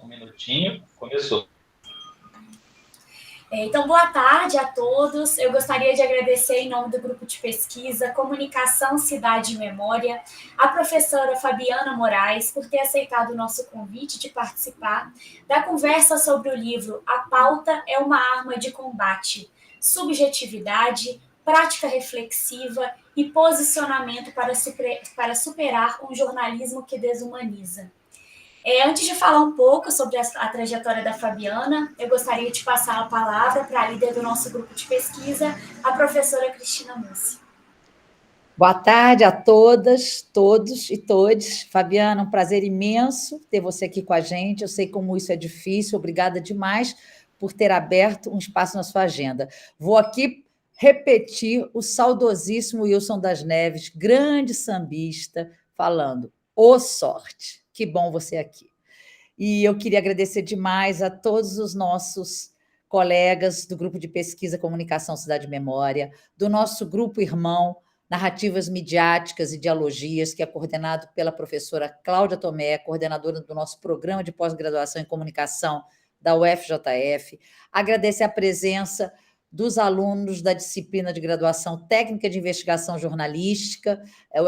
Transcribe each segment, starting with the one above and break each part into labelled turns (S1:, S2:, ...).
S1: minutinho. Começou.
S2: Então, boa tarde a todos. Eu gostaria de agradecer em nome do Grupo de Pesquisa Comunicação, Cidade e Memória, a professora Fabiana Moraes, por ter aceitado o nosso convite de participar da conversa sobre o livro A Pauta é uma Arma de Combate, Subjetividade, Prática Reflexiva e Posicionamento para superar um jornalismo que desumaniza. Antes de falar um pouco sobre a trajetória da Fabiana, eu gostaria de passar a palavra para a líder do nosso grupo de pesquisa, a professora Cristina Mussi.
S3: Boa tarde a todas, todos e todes. Fabiana, um prazer imenso ter você aqui com a gente. Eu sei como isso é difícil. Obrigada demais por ter aberto um espaço na sua agenda. Vou aqui repetir o saudosíssimo Wilson das Neves, grande sambista, falando: ô sorte! Que bom você aqui. E eu queria agradecer demais a todos os nossos colegas do Grupo de Pesquisa Comunicação Cidade e Memória, do nosso grupo irmão Narrativas Midiáticas e Dialogias, que é coordenado pela professora Cláudia Tomé, coordenadora do nosso programa de pós-graduação em comunicação da UFJF. Agradecer a presença dos alunos da disciplina de graduação técnica de investigação jornalística,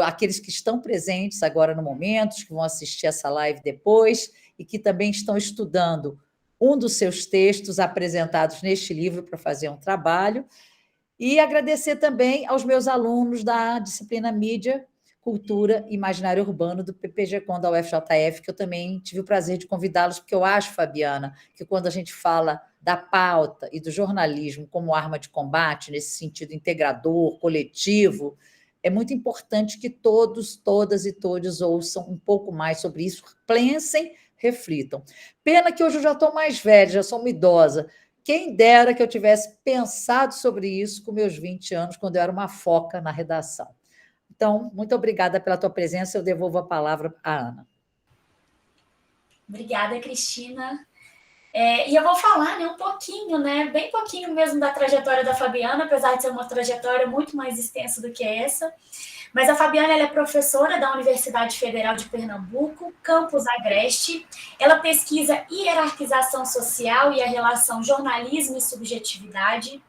S3: aqueles que estão presentes agora no momento, que vão assistir essa live depois, e que também estão estudando um dos seus textos apresentados neste livro para fazer um trabalho. E agradecer também aos meus alunos da disciplina Mídia, Cultura e Imaginário Urbano do PPG-Com da UFJF, que eu também tive o prazer de convidá-los, porque eu acho, Fabiana, que quando a gente fala da pauta e do jornalismo como arma de combate, nesse sentido integrador, coletivo, é muito importante que todos, todas e todos ouçam um pouco mais sobre isso, pensem, reflitam. Pena que hoje eu já estou mais velha, já sou uma idosa. Quem dera que eu tivesse pensado sobre isso com meus 20 anos, quando eu era uma foca na redação. Então, muito obrigada pela tua presença. Eu devolvo a palavra à Ana.
S2: Obrigada, Cristina. E eu vou falar um pouquinho, bem pouquinho mesmo da trajetória da Fabiana, apesar de ser uma trajetória muito mais extensa do que essa. Mas a Fabiana ela é professora da Universidade Federal de Pernambuco, campus Agreste. Ela pesquisa hierarquização social e a relação jornalismo e subjetividade.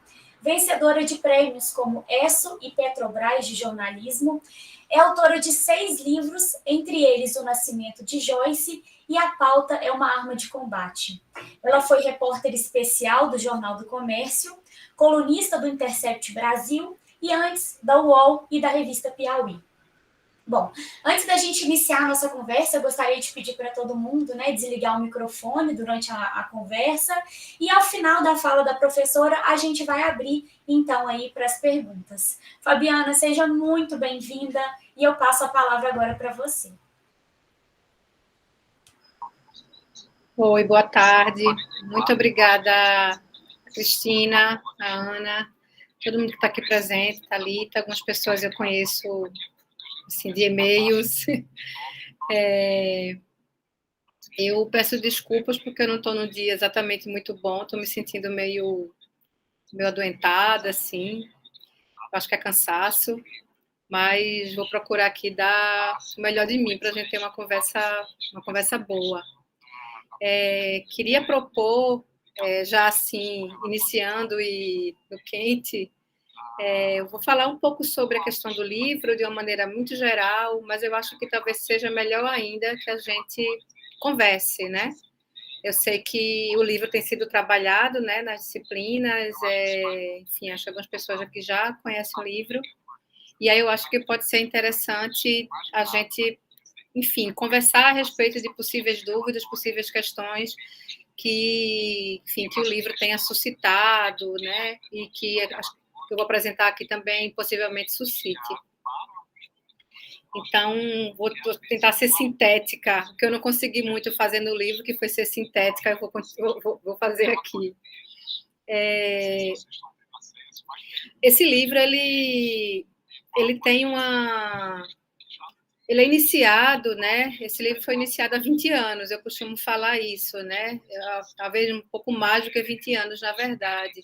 S2: Vencedora de prêmios como ESSO e Petrobras de jornalismo. É autora de 6 livros, entre eles O Nascimento de Joyce e A Pauta é uma Arma de Combate. Ela foi repórter especial do Jornal do Comércio, colunista do Intercept Brasil e antes da UOL e da revista Piauí. Bom, antes da gente iniciar a nossa conversa, eu gostaria de pedir para todo mundo desligar o microfone durante a conversa e ao final da fala da professora, a gente vai abrir então aí para as perguntas. Fabiana, seja muito bem-vinda e eu passo a palavra agora para você.
S4: Oi, boa tarde. Muito obrigada, Cristina, a Ana, todo mundo que está aqui presente, Thalita, algumas pessoas eu conheço assim, de e-mails. Eu peço desculpas porque eu não estou num dia exatamente muito bom, estou me sentindo meio adoentada, assim, acho que é cansaço, mas vou procurar aqui dar o melhor de mim para a gente ter uma conversa boa. Queria propor, já assim, iniciando e no quente, eu vou falar um pouco sobre a questão do livro de uma maneira muito geral, mas eu acho que talvez seja melhor ainda que a gente converse, né? Eu sei que o livro tem sido trabalhado, né, nas disciplinas, enfim, acho que algumas pessoas aqui já conhecem o livro, e aí eu acho que pode ser interessante a gente, enfim, conversar a respeito de possíveis dúvidas, possíveis questões que o livro tenha suscitado, né, e que eu vou apresentar aqui também possivelmente suscite. Então, vou tentar ser sintética, o que eu não consegui muito fazer no livro, que foi ser sintética, eu vou fazer aqui. Esse livro, ele tem ele é iniciado, né? Esse livro foi iniciado há 20 anos, eu costumo falar isso, né? Talvez um pouco mais do que 20 anos, na verdade,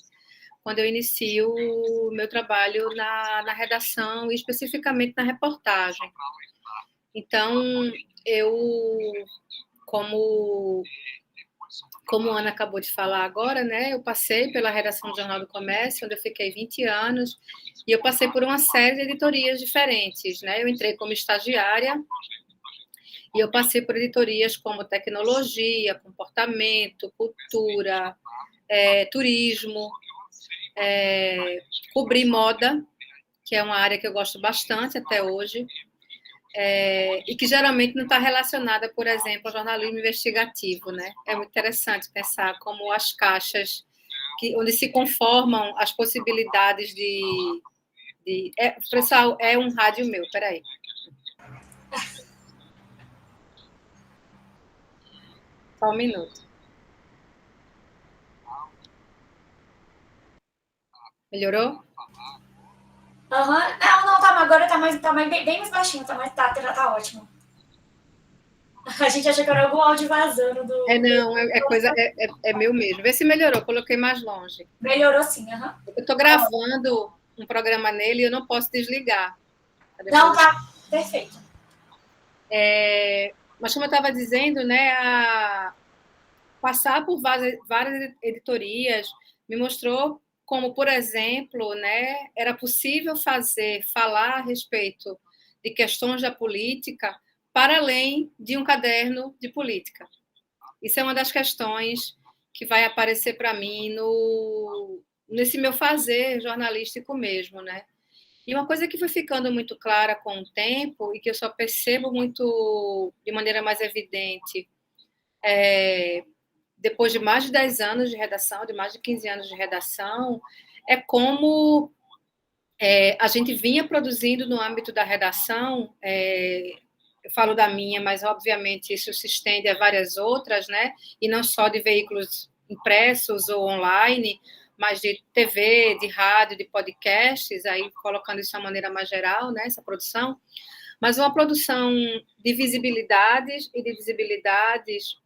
S4: quando eu inicio o meu trabalho na redação e especificamente na reportagem. Então, eu, como como a Ana acabou de falar agora, né, eu passei pela redação do Jornal do Comércio, onde eu fiquei 20 anos, e eu passei por uma série de editorias diferentes, né? Eu entrei como estagiária e eu passei por editorias como tecnologia, comportamento, cultura, turismo, cobri moda, que é uma área que eu gosto bastante até hoje, e que geralmente não está relacionada, por exemplo, ao jornalismo investigativo, né? É muito interessante pensar como as caixas onde se conformam as possibilidades pessoal, é um rádio meu, peraí. Só um minuto. Melhorou?
S2: Aham. Não, tá, agora tá bem mais baixinho, tá ótimo. A gente achou que era algum áudio vazando do.
S4: Não, é meu mesmo. Vê se melhorou, coloquei mais longe.
S2: Melhorou sim, aham.
S4: Eu estou gravando um programa nele e eu não posso desligar.
S2: Não, tá perfeito.
S4: Mas como eu estava dizendo, né, passar por várias editorias me mostrou como, por exemplo, né, era possível falar a respeito de questões da política para além de um caderno de política. Isso é uma das questões que vai aparecer para mim nesse meu fazer jornalístico mesmo, né? E uma coisa que foi ficando muito clara com o tempo e que eu só percebo muito de maneira mais evidente depois de mais de 10 anos de redação, de mais de 15 anos de redação, é como a gente vinha produzindo no âmbito da redação, eu falo da minha, mas obviamente isso se estende a várias outras, né? E não só de veículos impressos ou online, mas de TV, de rádio, de podcasts, aí colocando isso de uma maneira mais geral, né? Essa produção, mas uma produção de visibilidades e de visibilidades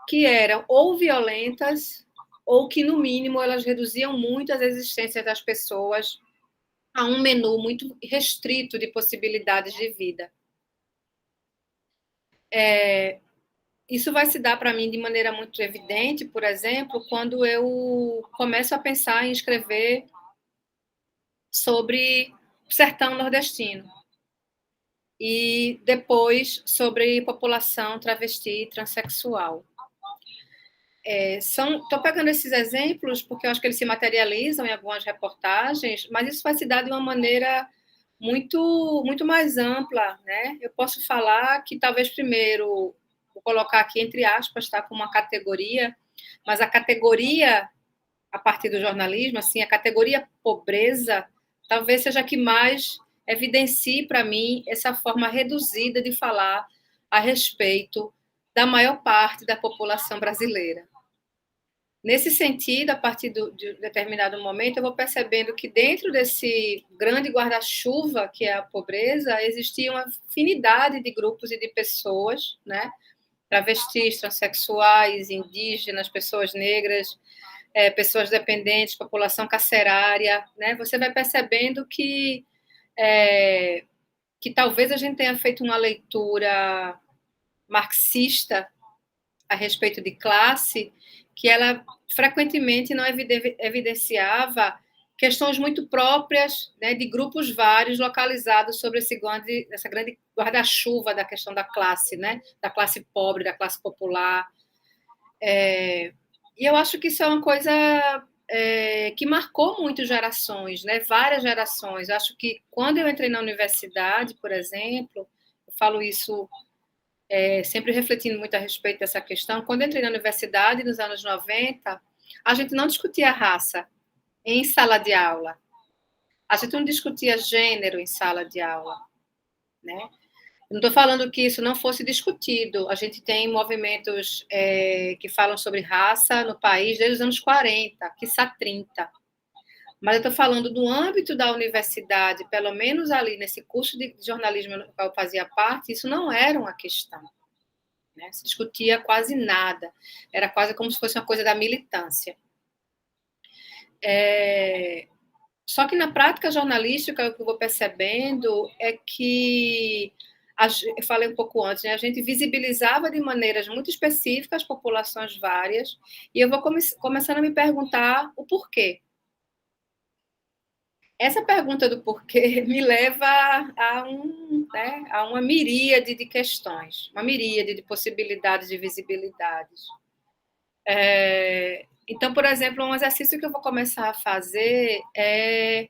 S4: que eram ou violentas ou que, no mínimo, elas reduziam muito as existências das pessoas a um menu muito restrito de possibilidades de vida. Isso vai se dar para mim de maneira muito evidente, por exemplo, quando eu começo a pensar em escrever sobre o sertão nordestino e depois sobre população travesti e transexual. Estou pegando esses exemplos porque eu acho que eles se materializam em algumas reportagens, mas isso vai se dar de uma maneira muito mais ampla, né? Eu posso falar que talvez primeiro, vou colocar aqui entre aspas, tá, como uma categoria, mas a categoria, a partir do jornalismo, assim, a categoria pobreza, talvez seja a que mais evidencie para mim essa forma reduzida de falar a respeito da maior parte da população brasileira. Nesse sentido, a partir de determinado momento, eu vou percebendo que dentro desse grande guarda-chuva que é a pobreza, existia uma afinidade de grupos e de pessoas, né? Travestis, transexuais, indígenas, pessoas negras, pessoas dependentes, população carcerária, né? Você vai percebendo que talvez a gente tenha feito uma leitura marxista a respeito de classe, que ela frequentemente não evidenciava questões muito próprias, né, de grupos vários localizados sobre essa grande guarda-chuva da questão da classe, né, da classe pobre, da classe popular. E eu acho que isso é uma coisa que marcou muito gerações, né, várias gerações. Eu acho que quando eu entrei na universidade, por exemplo, eu falo isso sempre refletindo muito a respeito dessa questão. Quando eu entrei na universidade, nos anos 90, a gente não discutia raça em sala de aula. A gente não discutia gênero em sala de aula, né? Não estou falando que isso não fosse discutido. A gente tem movimentos que falam sobre raça no país desde os anos 40, quiçá 30. Mas eu estou falando do âmbito da universidade, pelo menos ali nesse curso de jornalismo no qual eu fazia parte, isso não era uma questão. Né? Se discutia quase nada. Era quase como se fosse uma coisa da militância. Só que na prática jornalística, o que eu vou percebendo é que eu falei um pouco antes, né? A gente visibilizava de maneiras muito específicas populações várias, e eu vou começando a me perguntar o porquê. Essa pergunta do porquê me leva a uma miríade de questões, uma miríade de possibilidades de visibilidades. Então, por exemplo, um exercício que eu vou começar a fazer é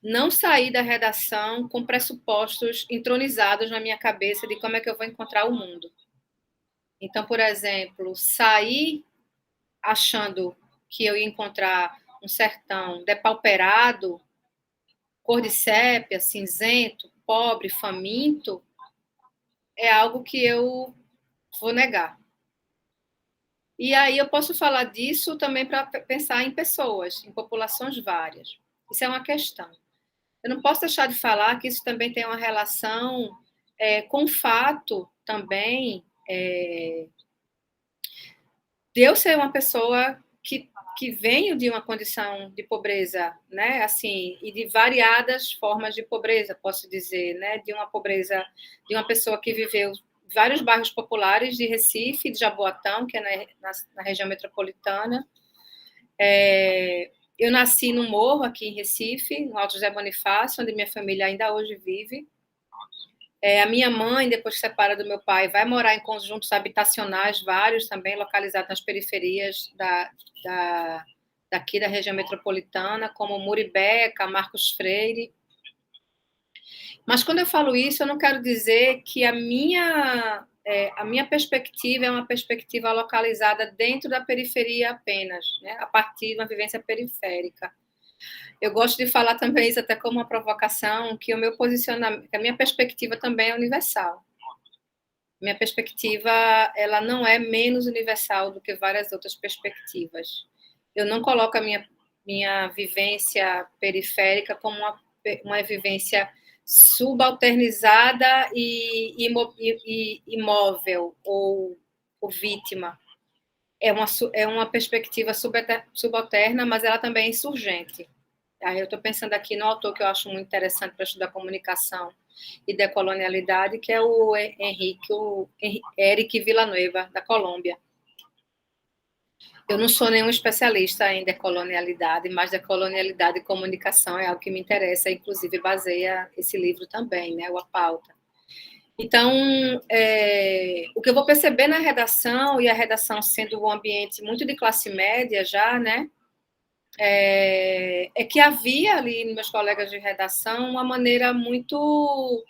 S4: não sair da redação com pressupostos entronizados na minha cabeça de como é que eu vou encontrar o mundo. Então, por exemplo, sair achando que eu ia encontrar um sertão depauperado, cor de sépia, cinzento, pobre, faminto, é algo que eu vou negar. E aí eu posso falar disso também para pensar em pessoas, em populações várias. Isso é uma questão. Eu não posso deixar de falar que isso também tem uma relação com o fato também de eu ser uma pessoa que venho de uma condição de pobreza, né? Assim, e de variadas formas de pobreza, posso dizer, né? De uma pobreza de uma pessoa que viveu vários bairros populares de Recife, de Jaboatão, que é na região metropolitana. Eu nasci no morro aqui em Recife, no Alto José Bonifácio, onde minha família ainda hoje vive. A minha mãe, depois que separa do meu pai, vai morar em conjuntos habitacionais, vários também, localizados nas periferias daqui da região metropolitana, como Muribeca, Marcos Freire. Mas quando eu falo isso, eu não quero dizer que a minha perspectiva é uma perspectiva localizada dentro da periferia apenas, né? A partir de uma vivência periférica. Eu gosto de falar também isso até como uma provocação, que o meu posicionamento, a minha perspectiva também é universal. Minha perspectiva, ela não é menos universal do que várias outras perspectivas. Eu não coloco a minha vivência periférica como uma vivência subalternizada e imóvel ou vítima. É uma perspectiva subalterna, mas ela também é insurgente. Aí eu estou pensando aqui no autor que eu acho muito interessante para estudar comunicação e decolonialidade, que é o Eric Villanueva, da Colômbia. Eu não sou nenhum especialista em decolonialidade, mas decolonialidade e comunicação é algo que me interessa, inclusive baseia esse livro também, né, A Pauta. Então, o que eu vou perceber na redação, e a redação sendo um ambiente muito de classe média já, né, é que havia ali, meus colegas de redação, uma maneira muito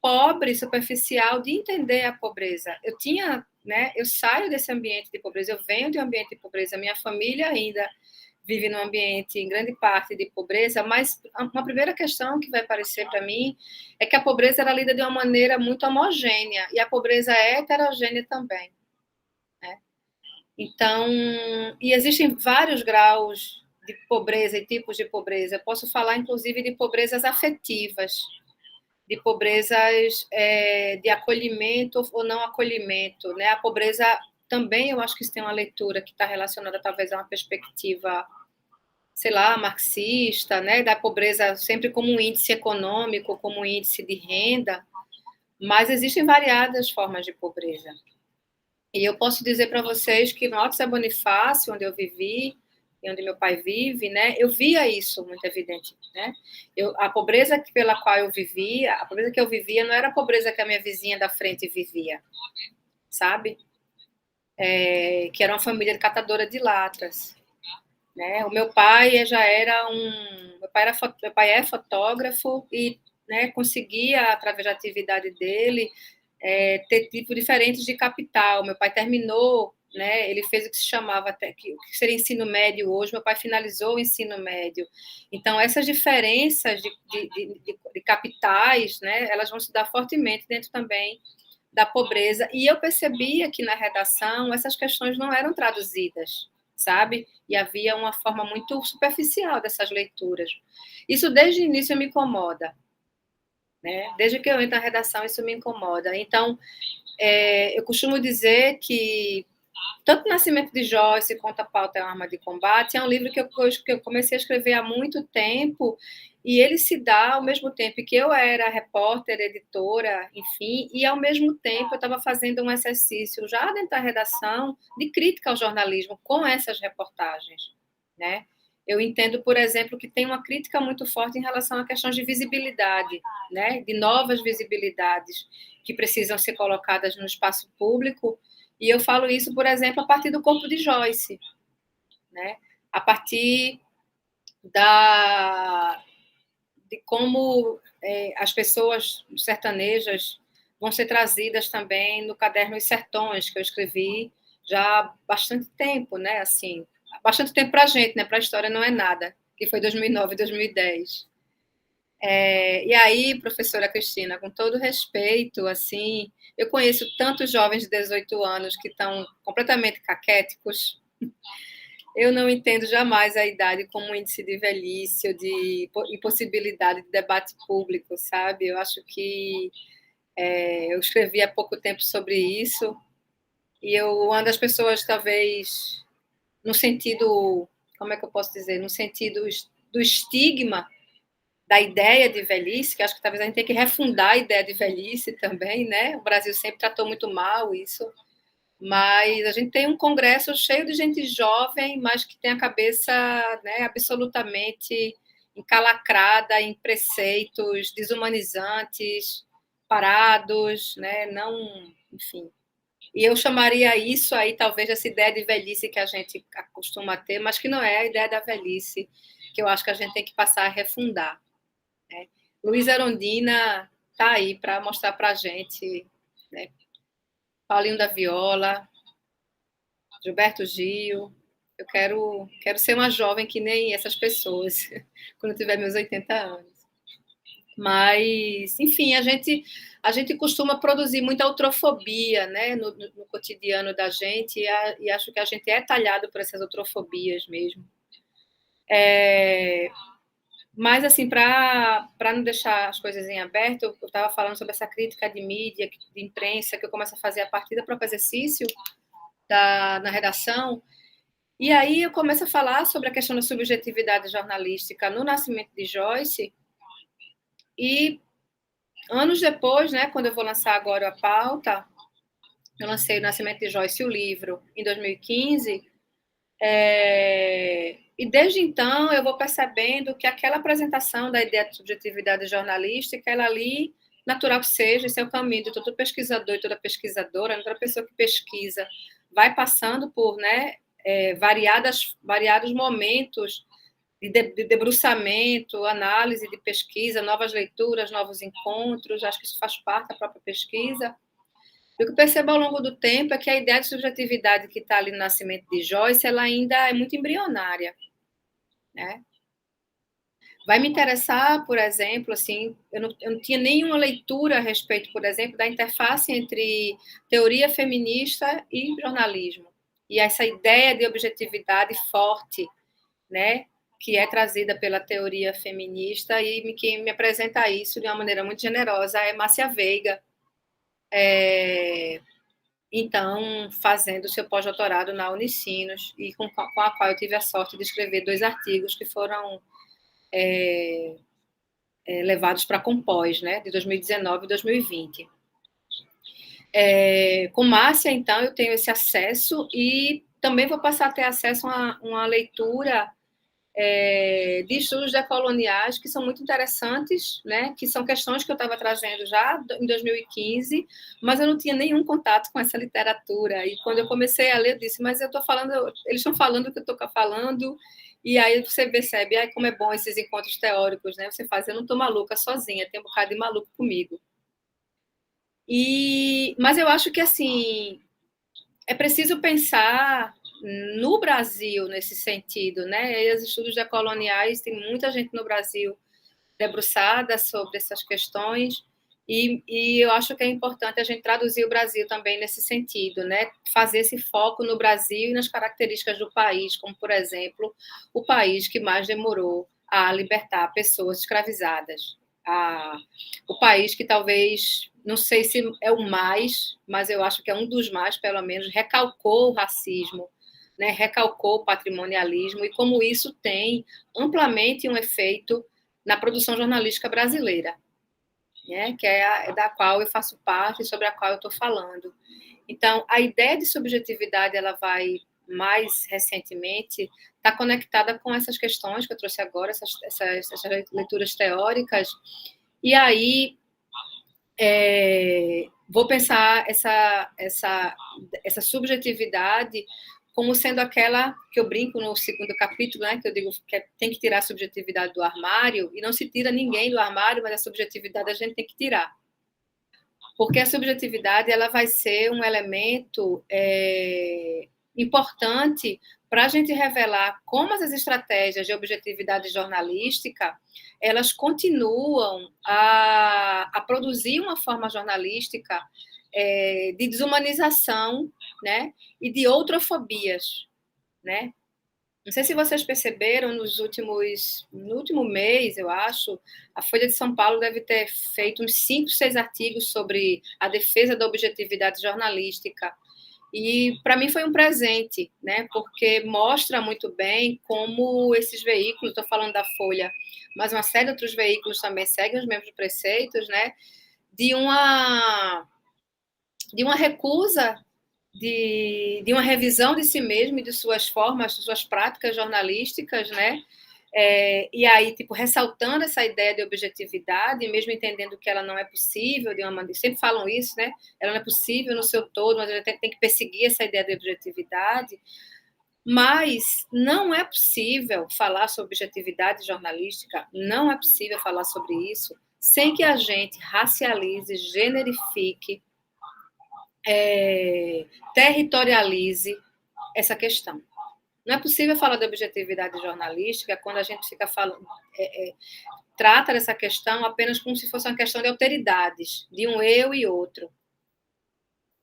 S4: pobre, superficial, de entender a pobreza. Eu saio desse ambiente de pobreza, eu venho de um ambiente de pobreza, minha família ainda vive num ambiente, em grande parte, de pobreza, mas uma primeira questão que vai aparecer para mim é que a pobreza era lida de uma maneira muito homogênea, e a pobreza é heterogênea também, né? Então, e existem vários graus de pobreza e tipos de pobreza. Eu posso falar, inclusive, de pobrezas afetivas, de pobrezas de acolhimento ou não acolhimento, né? A pobreza também, eu acho que isso tem uma leitura que está relacionada talvez a uma perspectiva, sei lá, marxista, né? Da pobreza sempre como um índice econômico, como um índice de renda, mas existem variadas formas de pobreza. E eu posso dizer para vocês que no Alto Zé Bonifácio, onde eu vivi, e onde meu pai vive, né, eu via isso muito evidente, né? A pobreza pela qual eu vivia, a pobreza que eu vivia não era a pobreza que a minha vizinha da frente vivia, sabe? Que era uma família de catadora de latas, né? O meu pai já era meu pai é fotógrafo e, né, conseguia através da atividade dele ter tipos diferentes de capital. Meu pai terminou, né, ele fez o que se chamava, que seria ensino médio hoje, meu pai finalizou o ensino médio. Então, essas diferenças de capitais, né, elas vão se dar fortemente dentro também da pobreza, e eu percebia que na redação essas questões não eram traduzidas, sabe? E havia uma forma muito superficial dessas leituras. Isso desde o início me incomoda, né? Desde que eu entro na redação, isso me incomoda. Então, eu costumo dizer que tanto Nascimento de Joyce quanto A Pauta é uma Arma de Combate é um livro que eu comecei a escrever há muito tempo, e ele se dá ao mesmo tempo que eu era repórter, editora, enfim, e ao mesmo tempo eu estava fazendo um exercício já dentro da redação de crítica ao jornalismo com essas reportagens, né? Eu entendo, por exemplo, que tem uma crítica muito forte em relação a questões de visibilidade, né? De novas visibilidades que precisam ser colocadas no espaço público, e eu falo isso, por exemplo, a partir do Corpo de Joyce, né? A partir de como as pessoas sertanejas vão ser trazidas também no caderno Os Sertões, que eu escrevi já há bastante tempo, né? Assim, bastante tempo para a gente, né? Para a história não é nada, que foi 2009 e 2010. E aí, professora Cristina, com todo respeito, assim, eu conheço tantos jovens de 18 anos que estão completamente caquéticos. Eu não entendo jamais a idade como um índice de velhice ou de impossibilidade de debate público, sabe? Eu acho que eu escrevi há pouco tempo sobre isso, e uma das pessoas, talvez, no sentido, como é que eu posso dizer? No sentido do estigma da ideia de velhice, que acho que talvez a gente tenha que refundar a ideia de velhice também, né? O Brasil sempre tratou muito mal isso, mas a gente tem um congresso cheio de gente jovem, mas que tem a cabeça, né, absolutamente encalacrada em preceitos desumanizantes, parados, né? Não, enfim. E eu chamaria isso aí, talvez, essa ideia de velhice que a gente costuma ter, mas que não é a ideia da velhice, que eu acho que a gente tem que passar a refundar, né? Luísa Erundina está aí para mostrar para a gente, né? Paulinho da Viola, Gilberto Gil. Eu quero ser uma jovem que nem essas pessoas, quando eu tiver meus 80 anos. Mas, enfim, a gente costuma produzir muita outrofobia, né, no cotidiano da gente, e acho que a gente é talhado por essas outrofobias mesmo. Mas, assim, para não deixar as coisas em aberto, eu estava falando sobre essa crítica de mídia, de imprensa, que eu começo a fazer a partir do próprio exercício na redação, e aí eu começo a falar sobre a questão da subjetividade jornalística no Nascimento de Joyce, e anos depois, né, quando eu vou lançar agora a pauta, eu lancei o Nascimento de Joyce, o livro, em 2015, e desde então eu vou percebendo que aquela apresentação da ideia de subjetividade jornalística, ela ali, natural que seja, esse é o caminho de todo pesquisador e toda pesquisadora, toda pessoa que pesquisa, vai passando por, né, variados momentos de debruçamento, análise de pesquisa, novas leituras, novos encontros, acho que isso faz parte da própria pesquisa. O que eu percebo ao longo do tempo é que a ideia de subjetividade que está ali no Nascimento de Joyce, ela ainda é muito embrionária, né? Vai me interessar, por exemplo, assim, eu não tinha nenhuma leitura a respeito, por exemplo, da interface entre teoria feminista e jornalismo. E essa ideia de objetividade forte, né, que é trazida pela teoria feminista, e quem me apresenta isso de uma maneira muito generosa é Márcia Veiga, então, fazendo seu pós-doutorado na Unicinos, e com a qual eu tive a sorte de escrever 2 artigos que foram levados para a Compós, né, de 2019 e 2020. Com Márcia, então, eu tenho esse acesso, e também vou passar a ter acesso a uma leitura de estudos decoloniais que são muito interessantes, né? Que são questões que eu estava trazendo já em 2015, mas eu não tinha nenhum contato com essa literatura. E quando eu comecei a ler, eu disse, mas eu estou falando, eles estão falando o que eu estou falando, e aí você percebe, como é bom esses encontros teóricos, né? Você faz, eu não estou maluca sozinha, tem um bocado de maluco comigo. Mas eu acho que, assim, é preciso pensar no Brasil nesse sentido, né? E os estudos decoloniais, tem muita gente no Brasil debruçada sobre essas questões, e eu acho que é importante a gente traduzir o Brasil também nesse sentido, né? Fazer esse foco no Brasil e nas características do país, como, por exemplo, o país que mais demorou a libertar pessoas escravizadas, o país que talvez, não sei se é o mais, mas eu acho que é um dos mais, pelo menos, recalcou o racismo, né, recalcou o patrimonialismo, e como isso tem amplamente um efeito na produção jornalística brasileira, né, que é da qual eu faço parte e sobre a qual eu estou falando. Então, a ideia de subjetividade, ela vai, mais recentemente, está conectada com essas questões que eu trouxe agora, essas leituras teóricas, e aí vou pensar essa subjetividade como sendo aquela que eu brinco no segundo capítulo, né, que eu digo que tem que tirar a subjetividade do armário, e não se tira ninguém do armário, mas a subjetividade a gente tem que tirar. Porque a subjetividade, ela vai ser um elemento importante para a gente revelar como as estratégias de objetividade jornalística, elas continuam a produzir uma forma jornalística de desumanização, né, e de outrofobias, né? Não sei se vocês perceberam, no último mês, eu acho, a Folha de São Paulo deve ter feito uns 5, 6 artigos sobre a defesa da objetividade jornalística. E, para mim, foi um presente, né? Porque mostra muito bem como esses veículos, estou falando da Folha, mas uma série de outros veículos também seguem os mesmos preceitos, né? De uma recusa de uma revisão de si mesmo e de suas formas, de suas práticas jornalísticas, né? E aí, tipo, ressaltando essa ideia de objetividade, mesmo entendendo que ela não é possível, de uma maneira, sempre falam isso, né? Ela não é possível no seu todo, mas a gente tem que perseguir essa ideia de objetividade. Mas não é possível falar sobre objetividade jornalística, não é possível falar sobre isso sem que a gente racialize, generifique, territorialize essa questão. Não é possível falar de objetividade jornalística quando a gente fica falando, trata dessa questão apenas como se fosse uma questão de alteridades, de um eu e outro.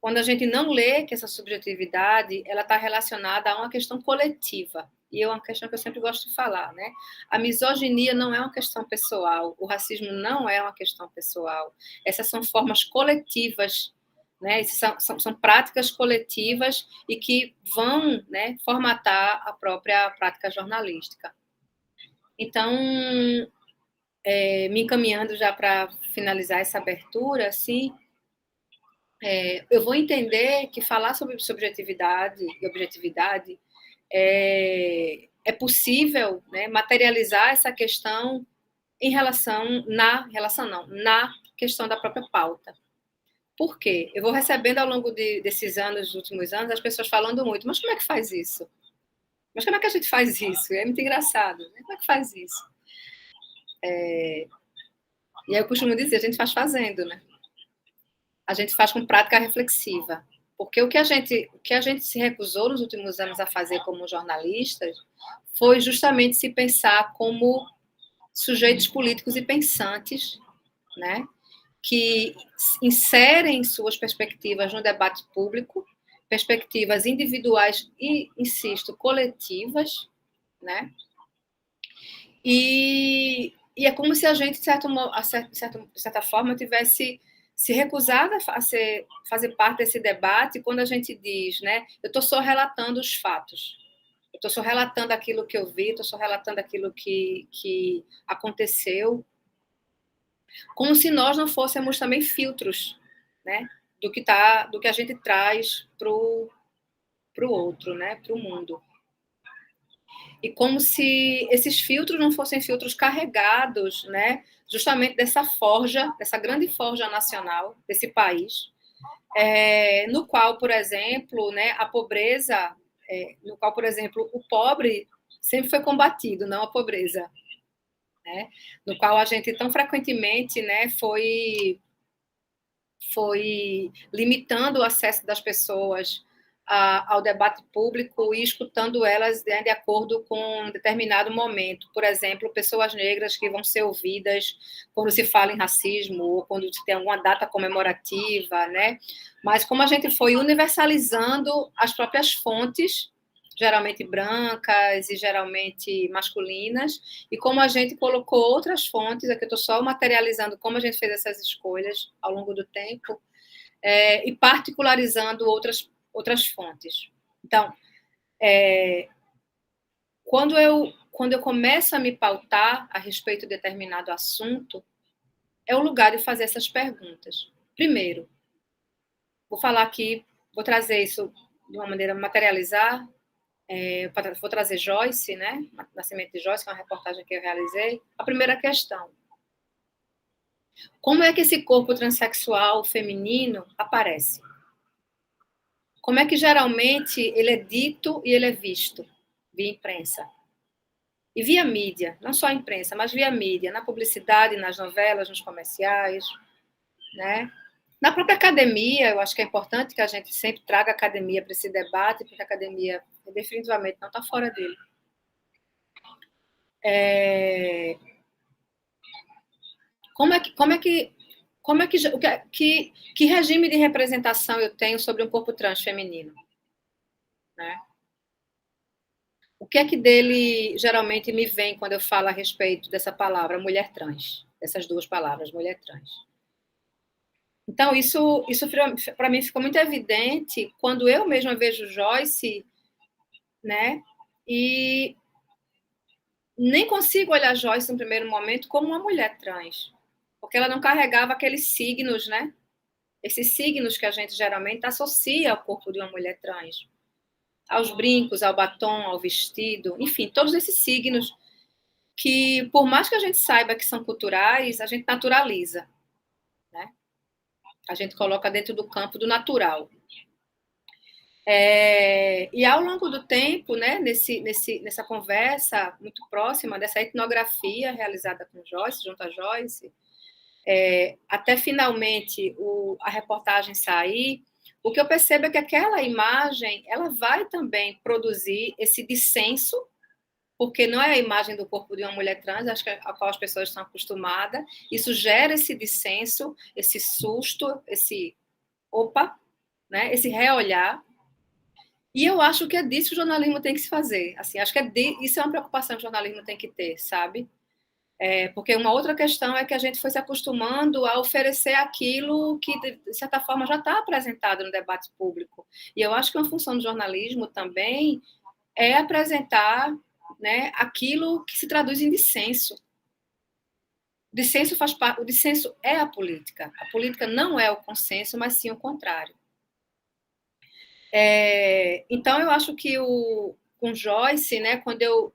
S4: Quando a gente não lê que essa subjetividade ela está relacionada a uma questão coletiva, e é uma questão que eu sempre gosto de falar, né? A misoginia não é uma questão pessoal, o racismo não é uma questão pessoal. Essas são formas coletivas, né? São práticas coletivas e que vão, né, formatar a própria prática jornalística. Então, me encaminhando já para finalizar essa abertura, assim, eu vou entender que falar sobre subjetividade e objetividade é possível, né, materializar essa questão na questão da própria pauta. Por quê? Eu vou recebendo ao longo desses anos, dos últimos anos, as pessoas falando muito, mas como é que faz isso? Mas como é que a gente faz isso? É muito engraçado, né? Como é que faz isso? E aí eu costumo dizer, a gente faz fazendo, né? A gente faz com prática reflexiva. Porque o que a gente se recusou nos últimos anos a fazer como jornalistas foi justamente se pensar como sujeitos políticos e pensantes, né? Que inserem suas perspectivas no debate público, perspectivas individuais e, insisto, coletivas, né? E é como se a gente, de certa forma, tivesse se recusado a fazer parte desse debate quando a gente diz, né? Eu estou só relatando os fatos, eu estou só relatando aquilo que eu vi, estou só relatando aquilo que aconteceu, como se nós não fôssemos também filtros, né, do que a gente traz para o outro, né, para o mundo. E como se esses filtros não fossem filtros carregados, né, justamente dessa grande forja nacional desse país, no qual, por exemplo, né, a pobreza, no qual, por exemplo, o pobre sempre foi combatido, não a pobreza. Né, no qual a gente tão frequentemente, né, foi limitando o acesso das pessoas ao debate público e escutando elas, né, de acordo com um determinado momento. Por exemplo, pessoas negras que vão ser ouvidas quando se fala em racismo ou quando se tem alguma data comemorativa, né? Mas como a gente foi universalizando as próprias fontes geralmente brancas e geralmente masculinas, e como a gente colocou outras fontes, aqui eu estou só materializando como a gente fez essas escolhas ao longo do tempo, e particularizando outras fontes. Então, quando eu começo a me pautar a respeito de determinado assunto, é o lugar de fazer essas perguntas. Primeiro, vou falar aqui, vou trazer isso de uma maneira materializar, vou trazer Joyce, né? Nascimento de Joyce, que é uma reportagem que eu realizei. A primeira questão: como é que esse corpo transexual feminino aparece? Como é que geralmente ele é dito e ele é visto via imprensa? E via mídia, não só a imprensa, mas via mídia, na publicidade, nas novelas, nos comerciais, né? Na própria academia, eu acho que é importante que a gente sempre traga a academia para esse debate, porque a academia definitivamente não está fora dele. Que regime de representação eu tenho sobre um corpo trans feminino, né? O que é que dele geralmente me vem quando eu falo a respeito dessa palavra mulher trans, dessas duas palavras, mulher trans? Então, isso para mim ficou muito evidente quando eu mesma vejo Joyce, né? E nem consigo olhar Joyce no primeiro momento como uma mulher trans, porque ela não carregava aqueles signos, né? Esses signos que a gente geralmente associa ao corpo de uma mulher trans, aos brincos, ao batom, ao vestido, enfim, todos esses signos que, por mais que a gente saiba que são culturais, a gente naturaliza, né? A gente coloca dentro do campo do natural. E ao longo do tempo, né, nessa conversa muito próxima, dessa etnografia realizada com Joyce, junto a Joyce, até finalmente a reportagem sair, o que eu percebo é que aquela imagem ela vai também produzir esse dissenso, porque não é a imagem do corpo de uma mulher trans, acho que a qual as pessoas estão acostumadas, isso gera esse dissenso, esse susto, esse opa, né, esse reolhar. E eu acho que é disso que o jornalismo tem que se fazer. Assim, acho que isso é uma preocupação que o jornalismo tem que ter, sabe? Porque uma outra questão é que a gente foi se acostumando a oferecer aquilo que, de certa forma, já está apresentado no debate público. E eu acho que uma função do jornalismo também é apresentar, né, aquilo que se traduz em dissenso. O dissenso é a política. A política não é o consenso, mas sim o contrário. Então, eu acho que com Joyce, né, quando eu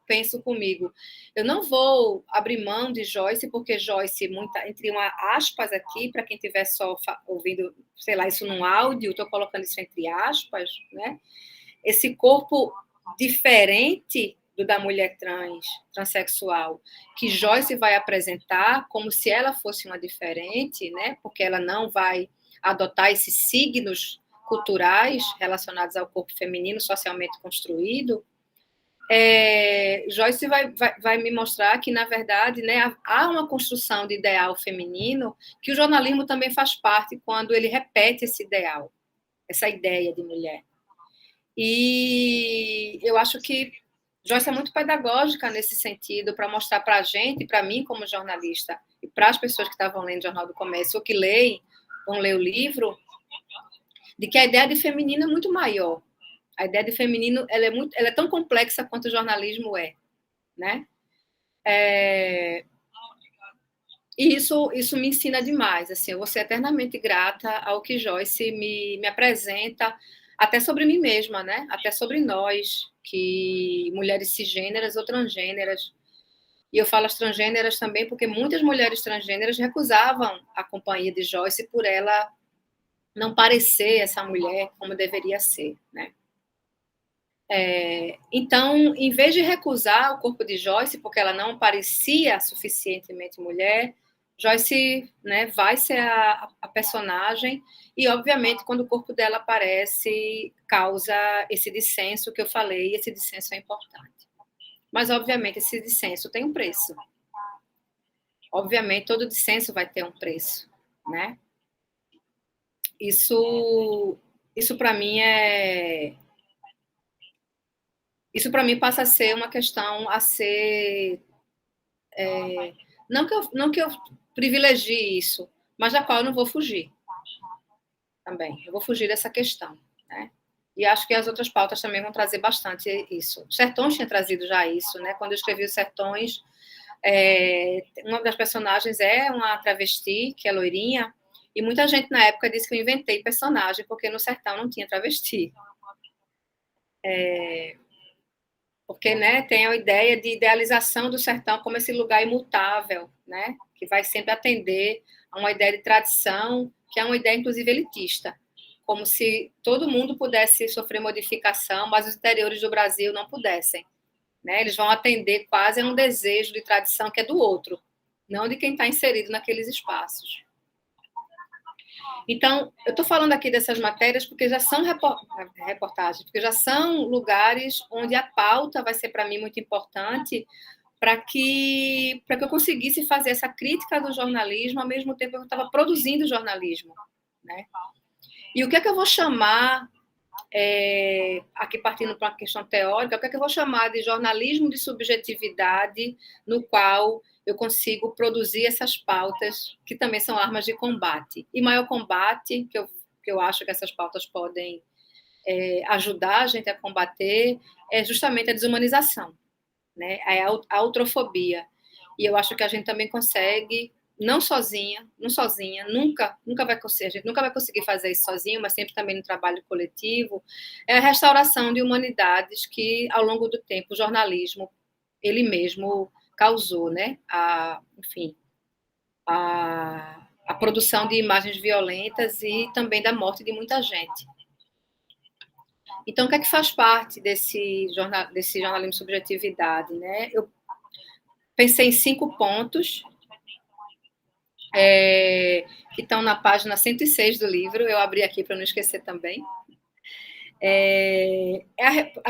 S4: penso comigo, eu não vou abrir mão de Joyce, porque Joyce, entre aspas aqui, para quem estiver só ouvindo, sei lá, isso num áudio, estou colocando isso entre aspas, né? Esse corpo diferente do da mulher transexual, que Joyce vai apresentar como se ela fosse uma diferente, né? Porque ela não vai adotar esses signos culturais relacionados ao corpo feminino socialmente construído, Joyce vai me mostrar que, na verdade, né, há uma construção de ideal feminino que o jornalismo também faz parte quando ele repete esse ideal, essa ideia de mulher. E eu acho que Joyce é muito pedagógica nesse sentido, para mostrar para a gente, para mim como jornalista, e para as pessoas que estavam lendo o Jornal do Comércio ou que vão ler o livro, de que a ideia de feminino é muito maior. A ideia de feminino ela é tão complexa quanto o jornalismo é, né? E isso me ensina demais. Assim, eu vou ser eternamente grata ao que Joyce me apresenta, até sobre mim mesma, né? Até sobre nós, que mulheres cisgêneras ou transgêneras. E eu falo as transgêneras também porque muitas mulheres transgêneras recusavam a companhia de Joyce por ela não parecer essa mulher como deveria ser, né? Então, em vez de recusar o corpo de Joyce porque ela não parecia suficientemente mulher, Joyce, né, vai ser a personagem e, obviamente, quando o corpo dela aparece, causa esse dissenso que eu falei, e esse dissenso é importante. Mas, obviamente, esse dissenso tem um preço. Obviamente, todo dissenso vai ter um preço, né? Isso para mim Isso, para mim, passa a ser uma questão a ser... não que eu privilegie isso, mas da qual eu não vou fugir também. Eu vou fugir dessa questão, né? E acho que as outras pautas também vão trazer bastante isso. Sertões tinha trazido já isso, né? Quando eu escrevi os Sertões, uma das personagens é uma travesti, que é loirinha, e muita gente na época disse que eu inventei personagem, porque no sertão não tinha travesti. Porque, né, tem a ideia de idealização do sertão como esse lugar imutável, né, que vai sempre atender a uma ideia de tradição, que é uma ideia, inclusive, elitista, como se todo mundo pudesse sofrer modificação, mas os interiores do Brasil não pudessem. Né? Eles vão atender quase a um desejo de tradição que é do outro, não de quem está inserido naqueles espaços. Então, eu estou falando aqui dessas matérias porque já são reportagens, porque já são lugares onde a pauta vai ser, para mim, muito importante para que eu conseguisse fazer essa crítica do jornalismo ao mesmo tempo que eu estava produzindo jornalismo. Né? E o que é que eu vou chamar, aqui partindo para uma questão teórica, o que é que eu vou chamar de jornalismo de subjetividade, no qual eu consigo produzir essas pautas, que também são armas de combate. E maior combate, que eu acho que essas pautas podem ajudar a gente a combater, é justamente a desumanização, né? A outrofobia. E eu acho que a gente também consegue, não sozinha, nunca vai conseguir, a gente nunca vai conseguir fazer isso sozinho, mas sempre também no trabalho coletivo, é a restauração de humanidades que, ao longo do tempo, o jornalismo, ele mesmo causou, né? Enfim, a produção de imagens violentas e também da morte de muita gente. Então, o que é que faz parte desse jornalismo de subjetividade, né? Eu pensei em 5 pontos, que estão na página 106 do livro, eu abri aqui para não esquecer também.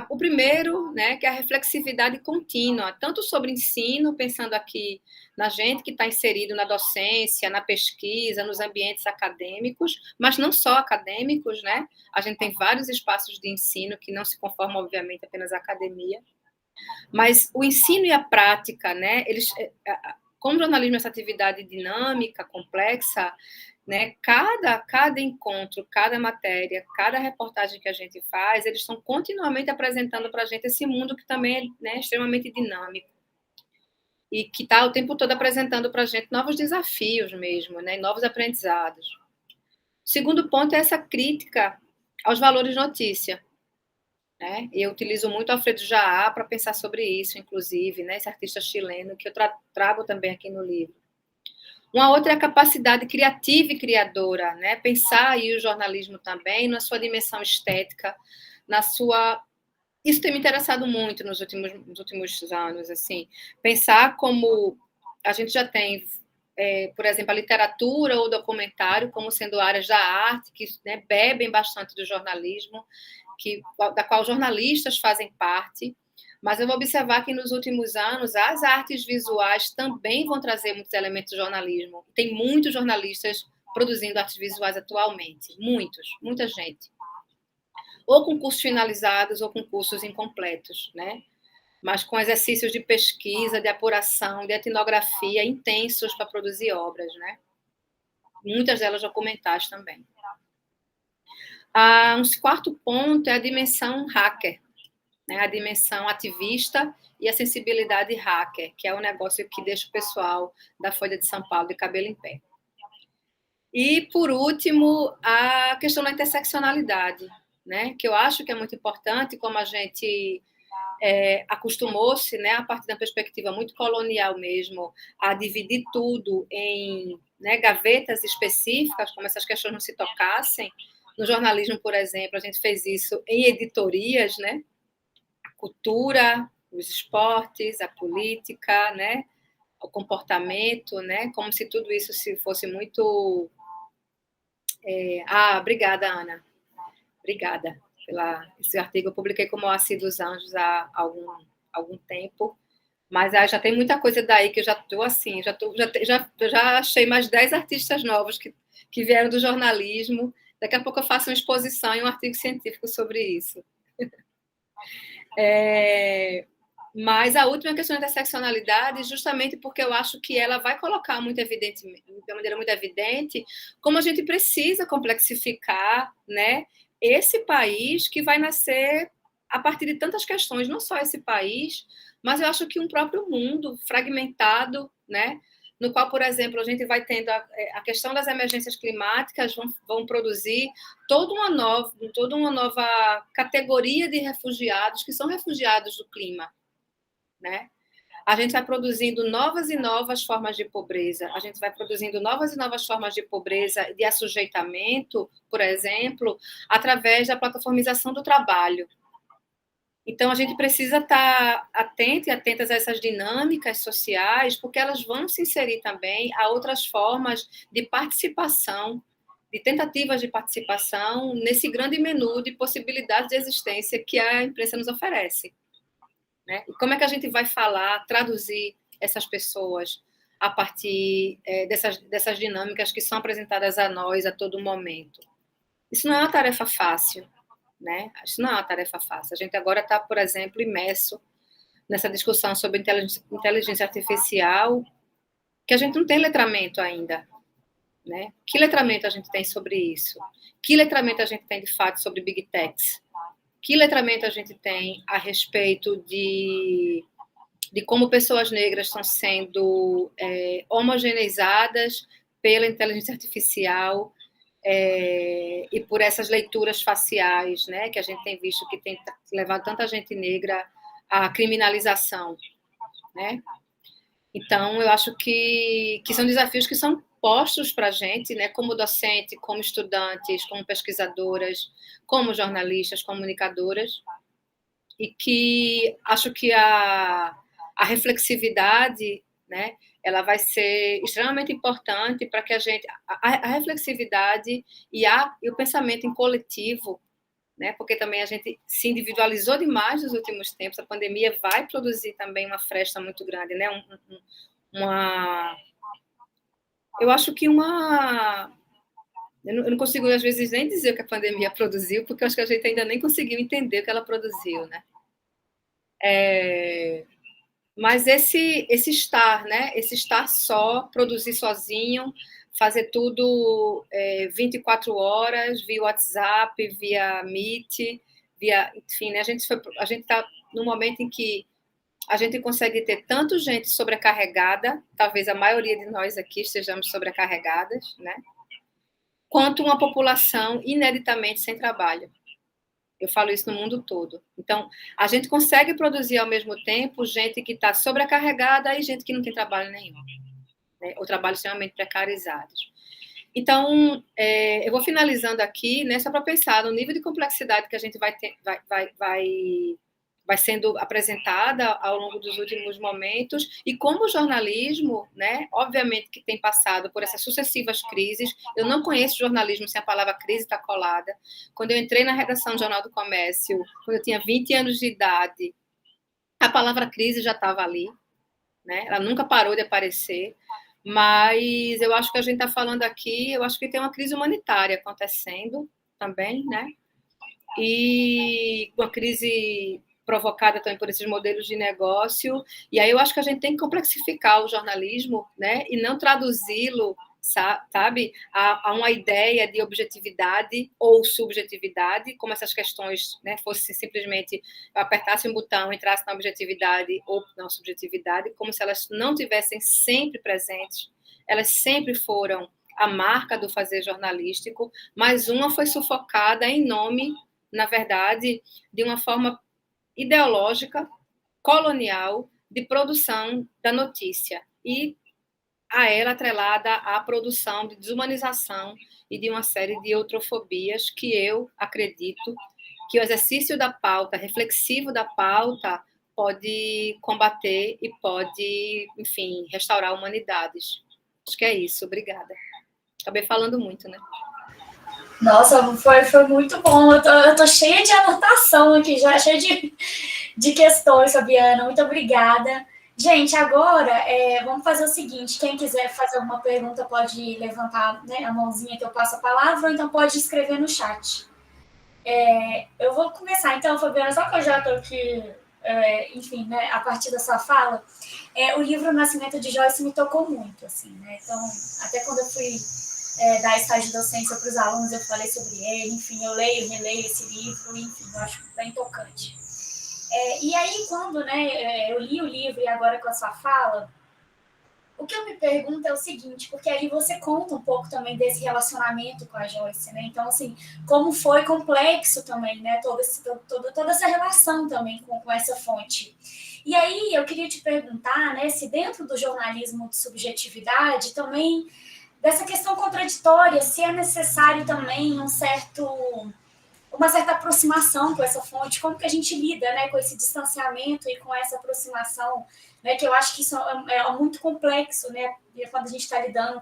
S4: O primeiro, né, que é a reflexividade contínua, tanto sobre ensino, pensando aqui na gente que está inserido na docência, na pesquisa, nos ambientes acadêmicos, mas não só acadêmicos, né? A gente tem vários espaços de ensino que não se conformam, obviamente, apenas à academia, mas o ensino e a prática, né? Como o jornalismo é essa atividade dinâmica, complexa, né? Cada encontro, cada matéria, cada reportagem que a gente faz, eles estão continuamente apresentando para a gente esse mundo que também é, né, extremamente dinâmico e que está o tempo todo apresentando para a gente novos desafios mesmo, né? Novos aprendizados. O segundo ponto é essa crítica aos valores de notícia. Né? Eu utilizo muito Alfredo Jaá para pensar sobre isso, inclusive, né? Esse artista chileno que eu trago também aqui no livro. Uma outra é a capacidade criativa e criadora, né? Pensar aí o jornalismo também na sua dimensão estética, na sua... Isso tem me interessado muito nos últimos anos, assim. Pensar como a gente já tem, por exemplo, a literatura ou o documentário como sendo áreas da arte que, né, bebem bastante do jornalismo, da qual jornalistas fazem parte, mas eu vou observar que nos últimos anos as artes visuais também vão trazer muitos elementos do jornalismo. Tem muitos jornalistas produzindo artes visuais atualmente, muita gente. Ou com cursos finalizados ou com cursos incompletos, né? Mas com exercícios de pesquisa, de apuração, de etnografia intensos para produzir obras, né? Muitas delas documentais também. Um quarto ponto é a dimensão hacker, né? A dimensão ativista e a sensibilidade hacker, que é um negócio que deixa o pessoal da Folha de São Paulo de cabelo em pé. E, por último, a questão da interseccionalidade, né? Que eu acho que é muito importante, como a gente acostumou-se, né, a partir da perspectiva muito colonial mesmo, a dividir tudo em, né, gavetas específicas, como essas questões não se tocassem. No jornalismo, por exemplo, a gente fez isso em editorias, né? A cultura, os esportes, a política, né? O comportamento, né? Como se tudo isso se fosse muito... obrigada, Ana. Obrigada esse artigo. Eu publiquei como Moacir dos Anjos há algum tempo, mas já tem muita coisa daí que eu já estou assim, já achei mais 10 artistas novos que vieram do jornalismo. Daqui a pouco eu faço uma exposição e um artigo científico sobre isso. Mas a última questão da interseccionalidade, justamente porque eu acho que ela vai colocar muito evidentemente, de uma maneira muito evidente, como a gente precisa complexificar, né, esse país que vai nascer a partir de tantas questões, não só esse país, mas eu acho que um próprio mundo fragmentado, né, no qual, por exemplo, a gente vai tendo a questão das emergências climáticas, vão produzir toda uma nova categoria de refugiados, que são refugiados do clima, né? A gente vai produzindo novas e novas formas de pobreza, a gente vai produzindo novas e novas formas de pobreza, de assujeitamento, por exemplo, através da plataformização do trabalho. Então, a gente precisa estar atento e atentas a essas dinâmicas sociais, porque elas vão se inserir também a outras formas de participação, de tentativas de participação nesse grande menu de possibilidades de existência que a imprensa nos oferece. Né? E como é que a gente vai falar, traduzir essas pessoas a partir dessas dinâmicas que são apresentadas a nós a todo momento? Isso não é uma tarefa fácil, né? Isso não é uma tarefa fácil. A gente agora está, por exemplo, imerso nessa discussão sobre inteligência artificial, que a gente não tem letramento ainda, né? Que letramento a gente tem sobre isso? Que letramento a gente tem, de fato, sobre Big Techs? Que letramento a gente tem a respeito de como pessoas negras estão sendo homogeneizadas pela inteligência artificial e por essas leituras faciais, né, que a gente tem visto que tem levado tanta gente negra à criminalização, né? Então, eu acho que são desafios que são postos para a gente, né, como docente, como estudantes, como pesquisadoras, como jornalistas, comunicadoras, e que acho que a reflexividade, né, ela vai ser extremamente importante para que a gente... A reflexividade e o pensamento em coletivo, né, porque também a gente se individualizou demais nos últimos tempos, a pandemia vai produzir também uma fresta muito grande, né, eu acho que eu não consigo, às vezes, nem dizer o que a pandemia produziu, porque eu acho que a gente ainda nem conseguiu entender o que ela produziu, né? Mas esse estar, né? Esse estar só, produzir sozinho, fazer tudo 24 horas, via WhatsApp, via Meet, enfim, né? A gente está num momento em que a gente consegue ter tanto gente sobrecarregada, talvez a maioria de nós aqui estejamos sobrecarregadas, né? Quanto uma população ineditamente sem trabalho. Eu falo isso no mundo todo. Então, a gente consegue produzir ao mesmo tempo gente que está sobrecarregada e gente que não tem trabalho nenhum, né? Ou trabalhos extremamente precarizados. Então, eu vou finalizando aqui, né, só para pensar no nível de complexidade que a gente vai sendo apresentada ao longo dos últimos momentos, e como o jornalismo, né, obviamente que tem passado por essas sucessivas crises. Eu não conheço jornalismo sem a palavra crise estar colada. Quando eu entrei na redação do Jornal do Comércio, quando eu tinha 20 anos de idade, a palavra crise já estava ali, né? Ela nunca parou de aparecer, mas eu acho que a gente está falando aqui, eu acho que tem uma crise humanitária acontecendo também, né? E uma crise provocada também por esses modelos de negócio, e aí eu acho que a gente tem que complexificar o jornalismo, né, e não traduzi-lo, sabe, a uma ideia de objetividade ou subjetividade, como essas questões, né, fosse simplesmente apertasse um botão, entrasse na objetividade ou na subjetividade, como se elas não tivessem sempre presentes. Elas sempre foram a marca do fazer jornalístico, mas uma foi sufocada em nome, na verdade, de uma forma ideológica, colonial, de produção da notícia, e a ela atrelada à produção de desumanização e de uma série de outrofobias que eu acredito que o exercício da pauta, reflexivo da pauta, pode combater e pode, enfim, restaurar humanidades. Acho que é isso, obrigada. Acabei falando muito, né?
S2: Nossa, foi muito bom. Eu tô cheia de anotação aqui já, cheia de questões, Fabiana. Muito obrigada. Gente, agora vamos fazer o seguinte: quem quiser fazer alguma pergunta pode levantar, né, a mãozinha que eu passo a palavra, ou então pode escrever no chat. Eu vou começar, então, Fabiana, só que eu já estou aqui, enfim, né, a partir da sua fala, o livro O Nascimento de Joyce me tocou muito, assim, né? Então, até quando eu fui dar estágio de docência para os alunos, eu falei sobre ele, enfim, eu leio, releio esse livro, enfim, eu acho bem tocante. E aí, quando, né, eu li o livro e agora com a sua fala, o que eu me pergunto é o seguinte, porque aí você conta um pouco também desse relacionamento com a Joyce, né? Então, assim, como foi complexo também, né? Toda essa relação também com essa fonte. E aí eu queria te perguntar, né, se dentro do jornalismo de subjetividade também dessa questão contraditória, se é necessário também uma certa aproximação com essa fonte, como que a gente lida, né, com esse distanciamento e com essa aproximação, né, que eu acho que isso é muito complexo, né, quando a gente está lidando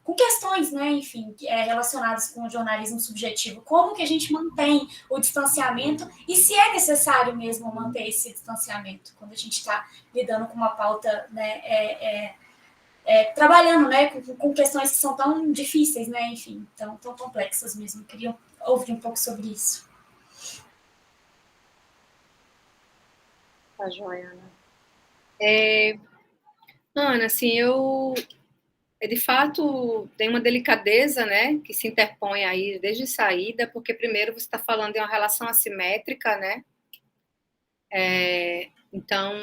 S2: com questões, né, enfim, relacionadas com o jornalismo subjetivo, como que a gente mantém o distanciamento e se é necessário mesmo manter esse distanciamento quando a gente está lidando com uma pauta, né, trabalhando, né, com questões que são tão difíceis, né, enfim, tão complexas mesmo. Eu queria ouvir um pouco sobre isso.
S4: Tá joia, Ana. Ana, assim, de fato, tem uma delicadeza, né, que se interpõe aí desde saída, porque primeiro você está falando de uma relação assimétrica, né, então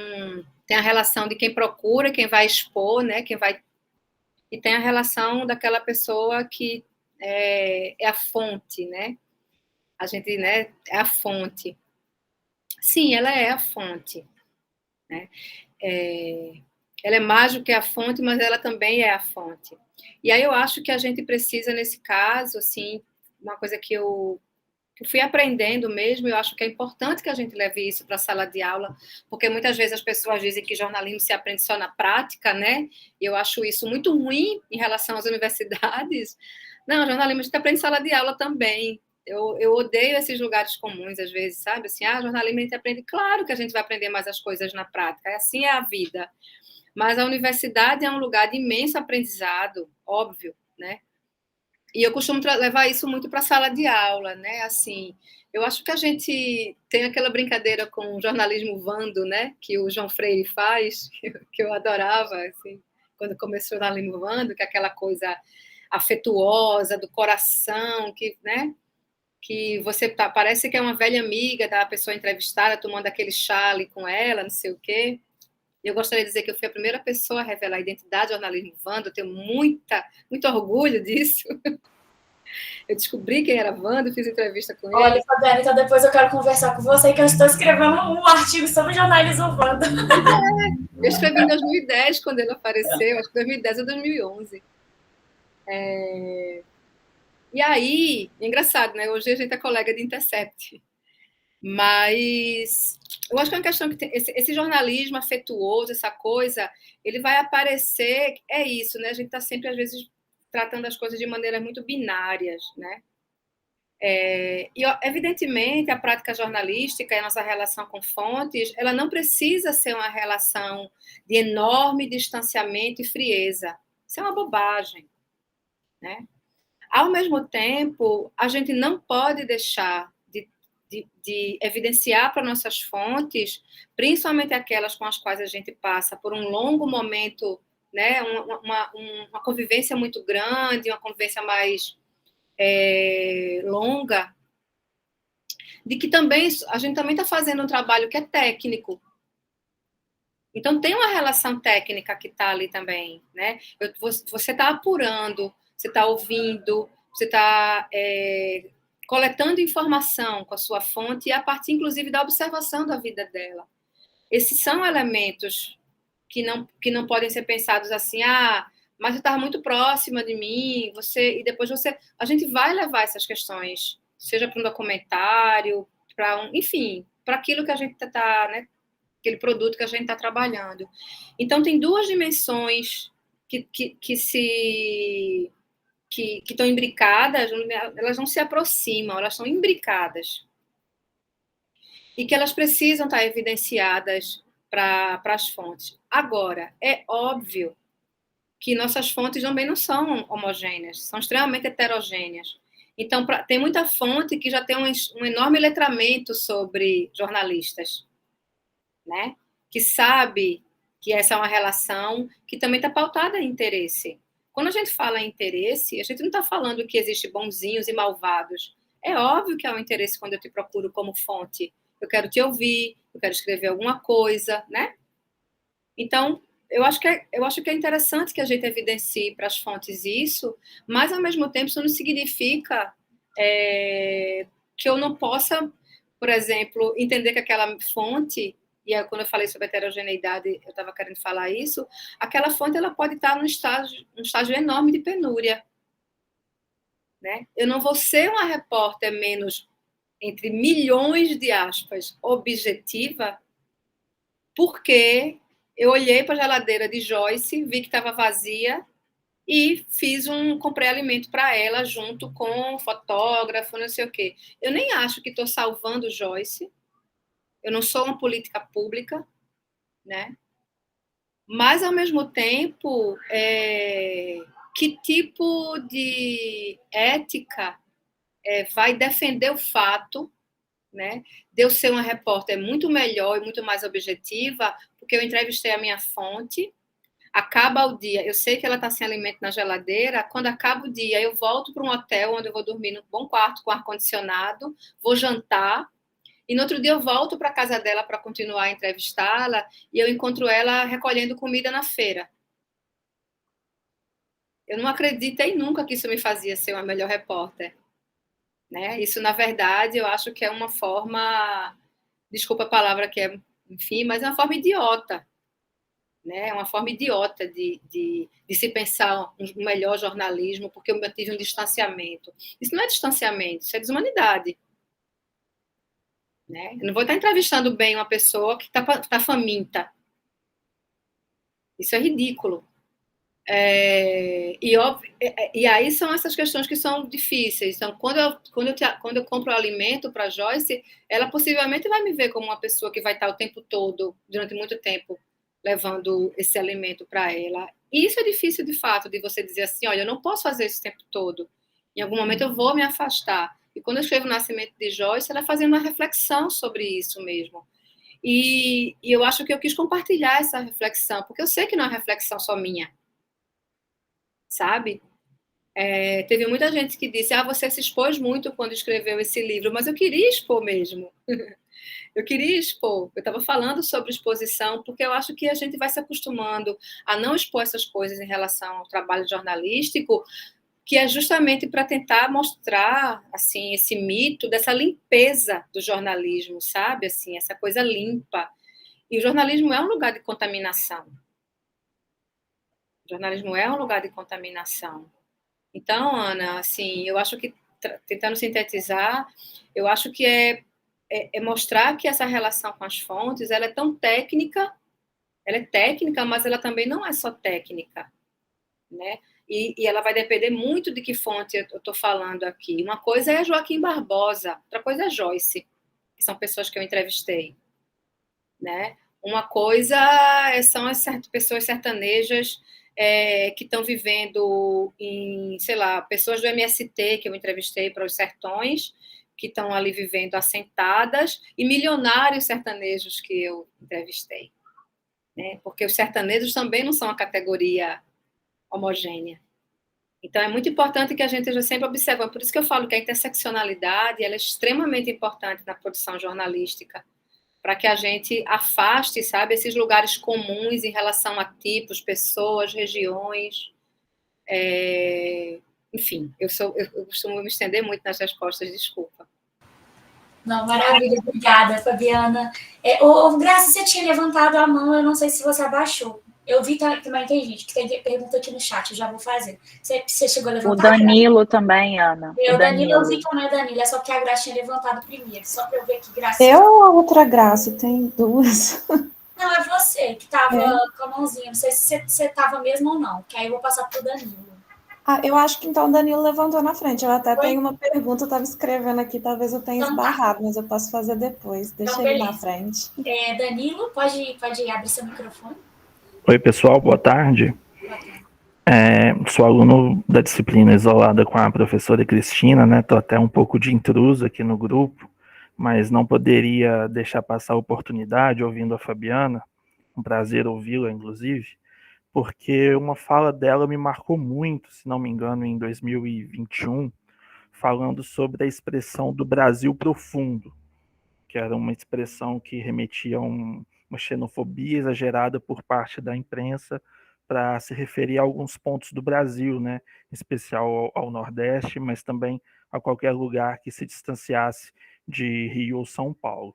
S4: tem a relação de quem procura, quem vai expor, né, e tem a relação daquela pessoa que é a fonte, né, a gente, né, é a fonte. Sim, ela é a fonte, né, ela é mais do que a fonte, mas ela também é a fonte. E aí eu acho que a gente precisa, nesse caso, assim, uma coisa que eu fui aprendendo mesmo, eu acho que é importante que a gente leve isso para a sala de aula, porque muitas vezes as pessoas dizem que jornalismo se aprende só na prática, né? E eu acho isso muito ruim em relação às universidades. Não, jornalismo a gente aprende em sala de aula também. Eu odeio esses lugares comuns, às vezes, sabe? Assim, jornalismo a gente aprende. Claro que a gente vai aprender mais as coisas na prática, assim é a vida. Mas a universidade é um lugar de imenso aprendizado, óbvio, né? E eu costumo levar isso muito para a sala de aula, né? Assim, eu acho que a gente tem aquela brincadeira com o jornalismo Vando, né? Que o João Freire faz, que eu adorava, assim, quando começou o jornalismo Vando, que é aquela coisa afetuosa, do coração, que, né? Que você parece que é uma velha amiga da pessoa entrevistada, tomando aquele chale com ela, não sei o quê. Eu gostaria de dizer que eu fui a primeira pessoa a revelar a identidade do jornalismo Wanda, eu tenho muito orgulho disso. Eu descobri quem era Wanda, fiz entrevista com ele.
S2: Olha, Fabiana, então depois eu quero conversar com você, que eu estou escrevendo um artigo sobre jornalismo Wanda.
S4: Eu escrevi em 2010, quando ele apareceu, acho que 2010 ou 2011. E aí, é engraçado, né? Hoje a gente é colega de Intercept. Mas eu acho que é uma questão que tem, esse jornalismo afetuoso, essa coisa, ele vai aparecer, é isso, né? A gente está sempre, às vezes, tratando as coisas de maneiras muito binárias, né? E, evidentemente, a prática jornalística e a nossa relação com fontes, ela não precisa ser uma relação de enorme distanciamento e frieza. Isso é uma bobagem, né? Ao mesmo tempo, a gente não pode deixar de evidenciar para nossas fontes, principalmente aquelas com as quais a gente passa por um longo momento, né, uma convivência muito grande, uma convivência mais longa, de que também a gente também está fazendo um trabalho que é técnico. Então tem uma relação técnica que está ali também, né? Você está apurando, você está ouvindo, você está coletando informação com a sua fonte e a partir, inclusive, da observação da vida dela. Esses são elementos que não podem ser pensados assim, mas você estava muito próxima de mim, e depois a gente vai levar essas questões, seja para um documentário, enfim, para aquilo que a gente está, né, aquele produto que a gente está trabalhando. Então, tem duas dimensões que estão imbricadas, elas não se aproximam, elas estão imbricadas. E que elas precisam estar evidenciadas para as fontes. Agora, é óbvio que nossas fontes também não são homogêneas, são extremamente heterogêneas. Então, tem muita fonte que já tem um enorme letramento sobre jornalistas, né? Que sabe que essa é uma relação que também está pautada em interesse. Quando a gente fala em interesse, a gente não está falando que existe bonzinhos e malvados. É óbvio que há um interesse quando eu te procuro como fonte. Eu quero te ouvir, eu quero escrever alguma coisa, né? Então, eu acho que é interessante que a gente evidencie para as fontes isso, mas, ao mesmo tempo, isso não significa que eu não possa, por exemplo, entender que aquela fonte, e quando eu falei sobre heterogeneidade, eu estava querendo falar isso, aquela fonte ela pode estar num estágio enorme de penúria. Né? Eu não vou ser uma repórter menos, entre milhões de aspas, objetiva, porque eu olhei para a geladeira de Joyce, vi que estava vazia e comprei alimento para ela junto com fotógrafo, não sei o quê. Eu nem acho que estou salvando Joyce. Eu não sou uma política pública, né? Mas, ao mesmo tempo, que tipo de ética vai defender o fato, né, de eu ser uma repórter muito melhor e muito mais objetiva, porque eu entrevistei a minha fonte, acaba o dia, eu sei que ela está sem alimento na geladeira, quando acaba o dia, eu volto para um hotel onde eu vou dormir num bom quarto com ar-condicionado, vou jantar, e no outro dia eu volto para a casa dela para continuar a entrevistá-la, e eu encontro ela recolhendo comida na feira. Eu não acreditei nunca que isso me fazia ser uma melhor repórter. Né? Isso, na verdade, eu acho que é uma forma, desculpa a palavra que é, enfim, mas é uma forma idiota. Né? É uma forma idiota de se pensar um melhor jornalismo, porque eu mantive um distanciamento. Isso não é distanciamento, isso é desumanidade. Né? Eu não vou estar entrevistando bem uma pessoa que está faminta. Isso é ridículo. E aí são essas questões que são difíceis. Então, quando eu compro alimento para Joyce, ela possivelmente vai me ver como uma pessoa que vai estar o tempo todo, durante muito tempo, levando esse alimento para ela. E isso é difícil, de fato, de você dizer assim, olha, eu não posso fazer isso o tempo todo. Em algum momento eu vou me afastar. E quando eu escrevo o Nascimento de Joyce, ela fazendo uma reflexão sobre isso mesmo. E eu acho que eu quis compartilhar essa reflexão, porque eu sei que não é uma reflexão só minha. Sabe? Teve muita gente que disse, você se expôs muito quando escreveu esse livro, mas eu queria expor mesmo. Eu queria expor. Eu estava falando sobre exposição, porque eu acho que a gente vai se acostumando a não expor essas coisas em relação ao trabalho jornalístico, que é justamente para tentar mostrar assim, esse mito dessa limpeza do jornalismo, sabe? Assim, essa coisa limpa. E o jornalismo é um lugar de contaminação. O jornalismo é um lugar de contaminação. Então, Ana, assim, eu acho que, tentando sintetizar, eu acho que é mostrar que essa relação com as fontes, ela é tão técnica, ela é técnica, mas ela também não é só técnica, né? E ela vai depender muito de que fonte eu estou falando aqui. Uma coisa é Joaquim Barbosa, outra coisa é Joyce, que são pessoas que eu entrevistei, né? Uma coisa são as pessoas sertanejas que estão vivendo em, sei lá, pessoas do MST que eu entrevistei para os sertões, que estão ali vivendo assentadas, e milionários sertanejos que eu entrevistei. Né? Porque os sertanejos também não são uma categoria homogênea. Então, é muito importante que a gente esteja sempre observando. Por isso que eu falo que a interseccionalidade ela é extremamente importante na produção jornalística, para que a gente afaste, sabe, esses lugares comuns em relação a tipos, pessoas, regiões. Enfim, eu costumo me estender muito nas respostas, desculpa.
S2: Não, maravilha, obrigada, Fabiana. Graça, você tinha levantado a mão, eu não sei se você abaixou. Eu vi também tem gente que tem pergunta aqui no chat, eu já vou fazer. Você chegou a levantar?
S1: O Danilo também, Ana.
S2: O Danilo, eu vi também, Danilo, é só que a Graça tinha levantado primeiro, só para eu ver que Graça...
S5: Eu ou a outra Graça? Tem duas.
S2: Não, é você que estava com a mãozinha, não sei se você estava mesmo ou não, que aí eu vou passar para o Danilo.
S5: Eu acho que então o Danilo levantou na frente. Eu até tenho uma pergunta, eu estava escrevendo aqui, talvez eu tenha esbarrado, mas eu posso fazer depois. Deixa ele na frente.
S2: Danilo, pode abrir seu microfone?
S6: Oi, pessoal, boa tarde.
S2: Boa tarde.
S6: Sou aluno da disciplina Isolada com a professora Cristina, né? Estou até um pouco de intruso aqui no grupo, mas não poderia deixar passar a oportunidade ouvindo a Fabiana, um prazer ouvi-la, inclusive, porque uma fala dela me marcou muito, se não me engano, em 2021, falando sobre a expressão do Brasil profundo, que era uma expressão que remetia a uma xenofobia exagerada por parte da imprensa para se referir a alguns pontos do Brasil, né, em especial ao Nordeste, mas também a qualquer lugar que se distanciasse de Rio ou São Paulo.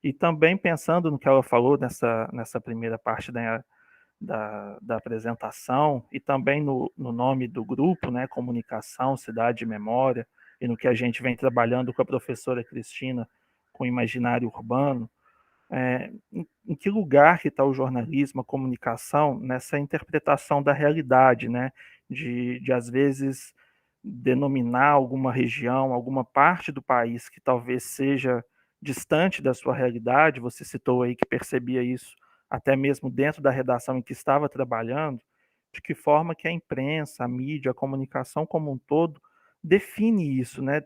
S6: E também pensando no que ela falou nessa primeira parte da apresentação, e também no nome do grupo, né, Comunicação, Cidade e Memória, e no que a gente vem trabalhando com a professora Cristina, com o imaginário urbano, em que lugar que está o jornalismo, a comunicação, nessa interpretação da realidade, né? De às vezes, denominar alguma região, alguma parte do país que talvez seja distante da sua realidade, você citou aí que percebia isso até mesmo dentro da redação em que estava trabalhando, de que forma que a imprensa, a mídia, a comunicação como um todo define isso, né?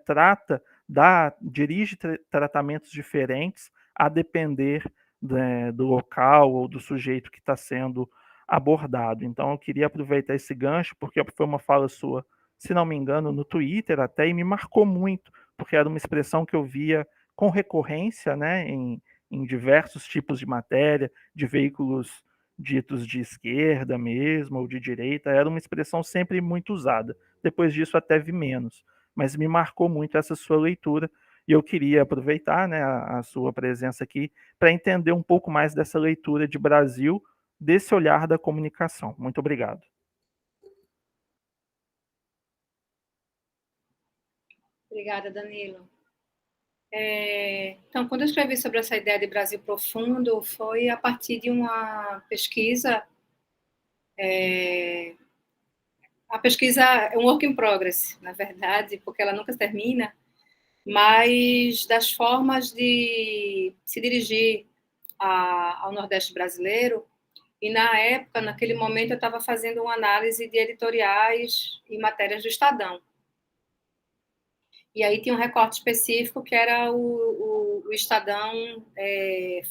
S6: Dirige tratamentos diferentes a depender, né, do local ou do sujeito que está sendo abordado. Então, eu queria aproveitar esse gancho, porque foi uma fala sua, se não me engano, no Twitter até, e me marcou muito, porque era uma expressão que eu via com recorrência, né, em diversos tipos de matéria, de veículos ditos de esquerda mesmo, ou de direita, era uma expressão sempre muito usada. Depois disso até vi menos, mas me marcou muito essa sua leitura, e eu queria aproveitar, né, a sua presença aqui para entender um pouco mais dessa leitura de Brasil, desse olhar da comunicação. Muito obrigado.
S4: Obrigada, Danilo. Então, quando eu escrevi sobre essa ideia de Brasil profundo, foi a partir de uma pesquisa. A pesquisa é um work in progress, na verdade, porque ela nunca termina, mas das formas de se dirigir ao Nordeste brasileiro. E, na época, naquele momento, eu estava fazendo uma análise de editoriais e matérias do Estadão. E aí tinha um recorte específico que era o Estadão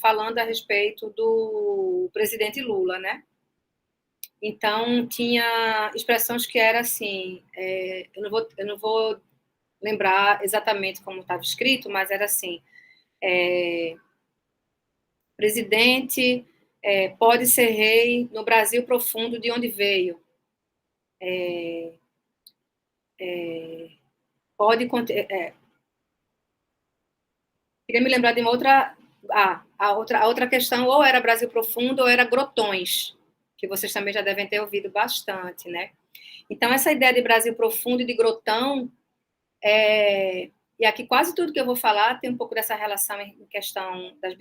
S4: falando a respeito do presidente Lula, né? Então, tinha expressões que eram assim, eu não vou lembrar exatamente como estava escrito, mas era assim, presidente pode ser rei no Brasil profundo de onde veio. Pode queria me lembrar de uma outra. A outra questão, ou era Brasil profundo, ou era grotões, que vocês também já devem ter ouvido bastante, né? Então, essa ideia de Brasil profundo e de grotão, e aqui quase tudo que eu vou falar tem um pouco dessa relação em questão das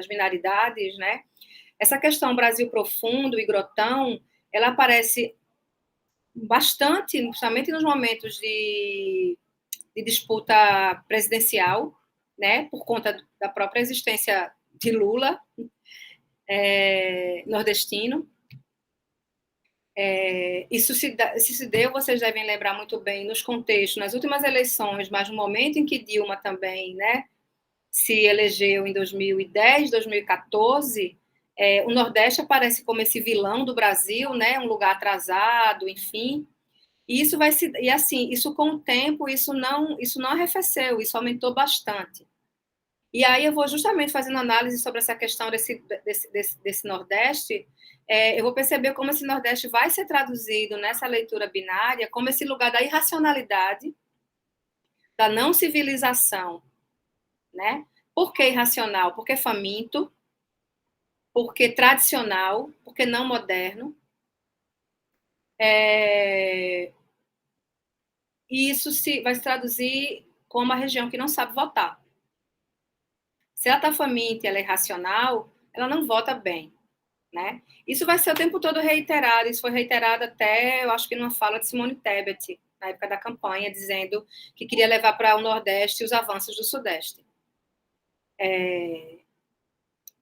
S4: binaridades, né? Essa questão Brasil profundo e grotão, ela aparece bastante, principalmente nos momentos de disputa presidencial, né, por conta da própria existência de Lula, nordestino. Isso se deu, vocês devem lembrar muito bem, nos contextos, nas últimas eleições, mas no momento em que Dilma também, né, se elegeu em 2010, 2014, o Nordeste aparece como esse vilão do Brasil, né, um lugar atrasado, enfim. E isso e assim, isso com o tempo, isso não arrefeceu, isso aumentou bastante. E aí eu vou justamente fazendo análise sobre essa questão desse Nordeste, eu vou perceber como esse Nordeste vai ser traduzido nessa leitura binária como esse lugar da irracionalidade, da não civilização, né? Por que irracional? Porque faminto, porque tradicional, porque não moderno. E isso vai se traduzir como a região que não sabe votar. Se ela está faminta e ela é irracional, ela não vota bem, né? Isso vai ser o tempo todo reiterado, isso foi reiterado até, eu acho que numa fala de Simone Tebet, na época da campanha, dizendo que queria levar para o Nordeste os avanços do Sudeste.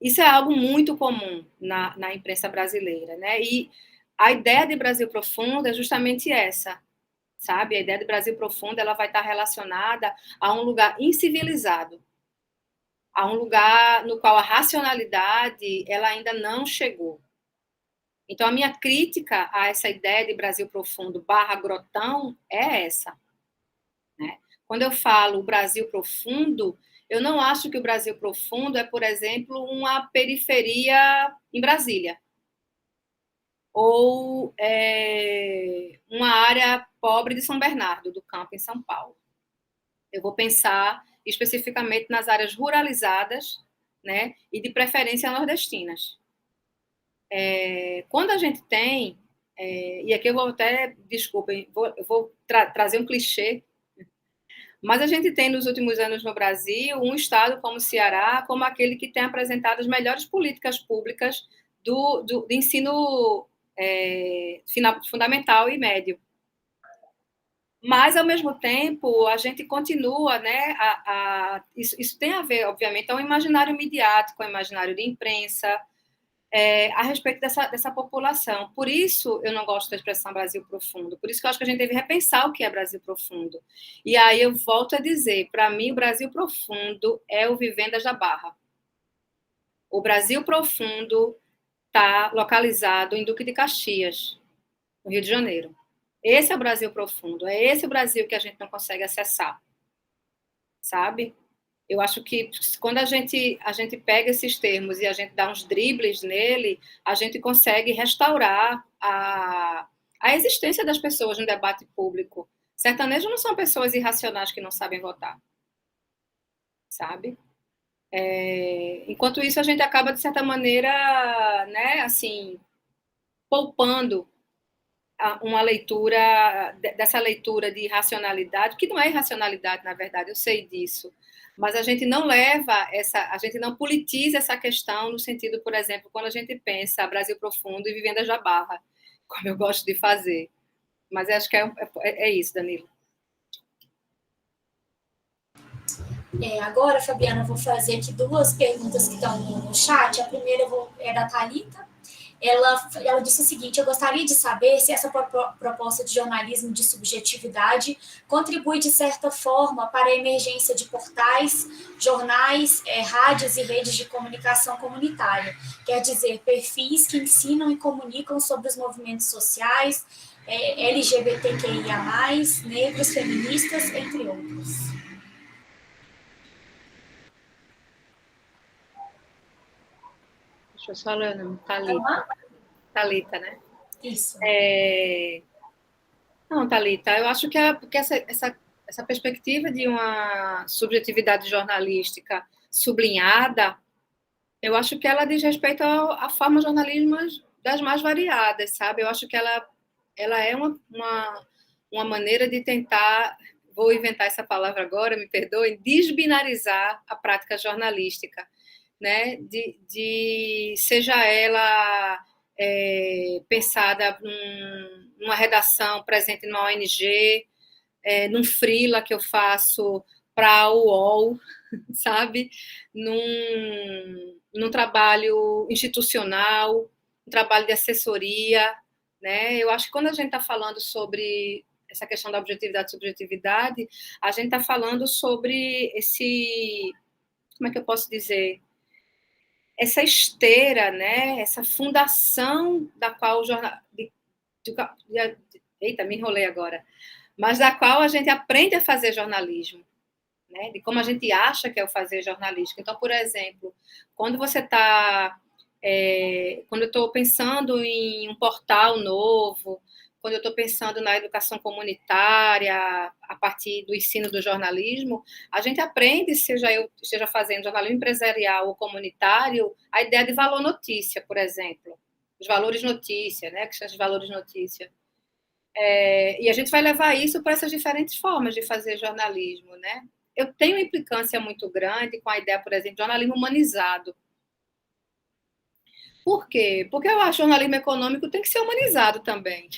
S4: Isso é algo muito comum na imprensa brasileira, né? E a ideia de Brasil profundo é justamente essa, sabe? A ideia de Brasil profundo, ela vai estar relacionada a um lugar incivilizado, a um lugar no qual a racionalidade ela ainda não chegou. Então, a minha crítica a essa ideia de Brasil profundo / grotão é essa, né? Quando eu falo Brasil profundo, eu não acho que o Brasil profundo é, por exemplo, uma periferia em Brasília, ou uma área pobre de São Bernardo do Campo, em São Paulo. Eu vou pensar especificamente nas áreas ruralizadas, né, e de preferência nordestinas. Quando a gente tem, e aqui eu vou até, desculpem, eu vou trazer um clichê, mas a gente tem nos últimos anos no Brasil um estado como o Ceará, como aquele que tem apresentado as melhores políticas públicas do ensino fundamental e médio. Mas, ao mesmo tempo, a gente continua, né? Isso tem a ver, obviamente, ao imaginário midiático, ao imaginário de imprensa, a respeito dessa população. Por isso, eu não gosto da expressão Brasil profundo. Por isso que eu acho que a gente deve repensar o que é Brasil profundo. E aí eu volto a dizer, para mim, o Brasil profundo é o Vivendas da Barra. O Brasil profundo está localizado em Duque de Caxias, no Rio de Janeiro. Esse é o Brasil profundo, é esse o Brasil que a gente não consegue acessar, sabe? Eu acho que quando a gente pega esses termos e a gente dá uns dribles nele, a gente consegue restaurar a existência das pessoas no debate público. Sertanejos não são pessoas irracionais que não sabem votar, sabe? Enquanto isso, a gente acaba, de certa maneira, né, assim, poupando uma leitura, dessa leitura de racionalidade, que não é irracionalidade, na verdade, eu sei disso, mas a gente não a gente não politiza essa questão no sentido, por exemplo, quando a gente pensa Brasil profundo e Vivendas da Barra, como eu gosto de fazer. Mas eu acho que é isso, Danilo.
S2: Agora, Fabiana, eu vou fazer aqui 2 perguntas que estão no chat. A primeira é da Thalita. Ela disse o seguinte: eu gostaria de saber se essa proposta de jornalismo de subjetividade contribui, de certa forma, para a emergência de portais, jornais, rádios e redes de comunicação comunitária. Quer dizer, perfis que ensinam e comunicam sobre os movimentos sociais, LGBTQIA+, negros, feministas, entre outros.
S4: Deixa eu só ler o nome. Thalita, né?
S2: Isso.
S4: Não, Thalita, eu acho que porque essa perspectiva de uma subjetividade jornalística sublinhada, eu acho que ela diz respeito à forma de jornalismo das mais variadas, sabe? Eu acho que ela é uma maneira de tentar, vou inventar essa palavra agora, me perdoem, desbinarizar a prática jornalística, né? Seja ela pensada numa redação presente numa ONG, num freela que eu faço para a UOL, sabe? Num trabalho institucional, um trabalho de assessoria, né? Eu acho que quando a gente está falando sobre essa questão da objetividade e subjetividade, a gente está falando sobre como é que eu posso dizer? Essa esteira, né? Essa fundação da qual o jornal... Eita, me enrolei agora. Mas da qual a gente aprende a fazer jornalismo, né? De como a gente acha que é o fazer jornalístico. Então, por exemplo, quando você está... quando eu estou pensando em um portal novo, quando eu estou pensando na educação comunitária, a partir do ensino do jornalismo, a gente aprende, seja eu esteja fazendo jornalismo empresarial ou comunitário, a ideia de valor notícia, por exemplo. Os valores notícia, né? Que são os valores notícia. E a gente vai levar isso para essas diferentes formas de fazer jornalismo, né? Eu tenho uma implicância muito grande com a ideia, por exemplo, de jornalismo humanizado. Por quê? Porque eu acho que o jornalismo econômico tem que ser humanizado também.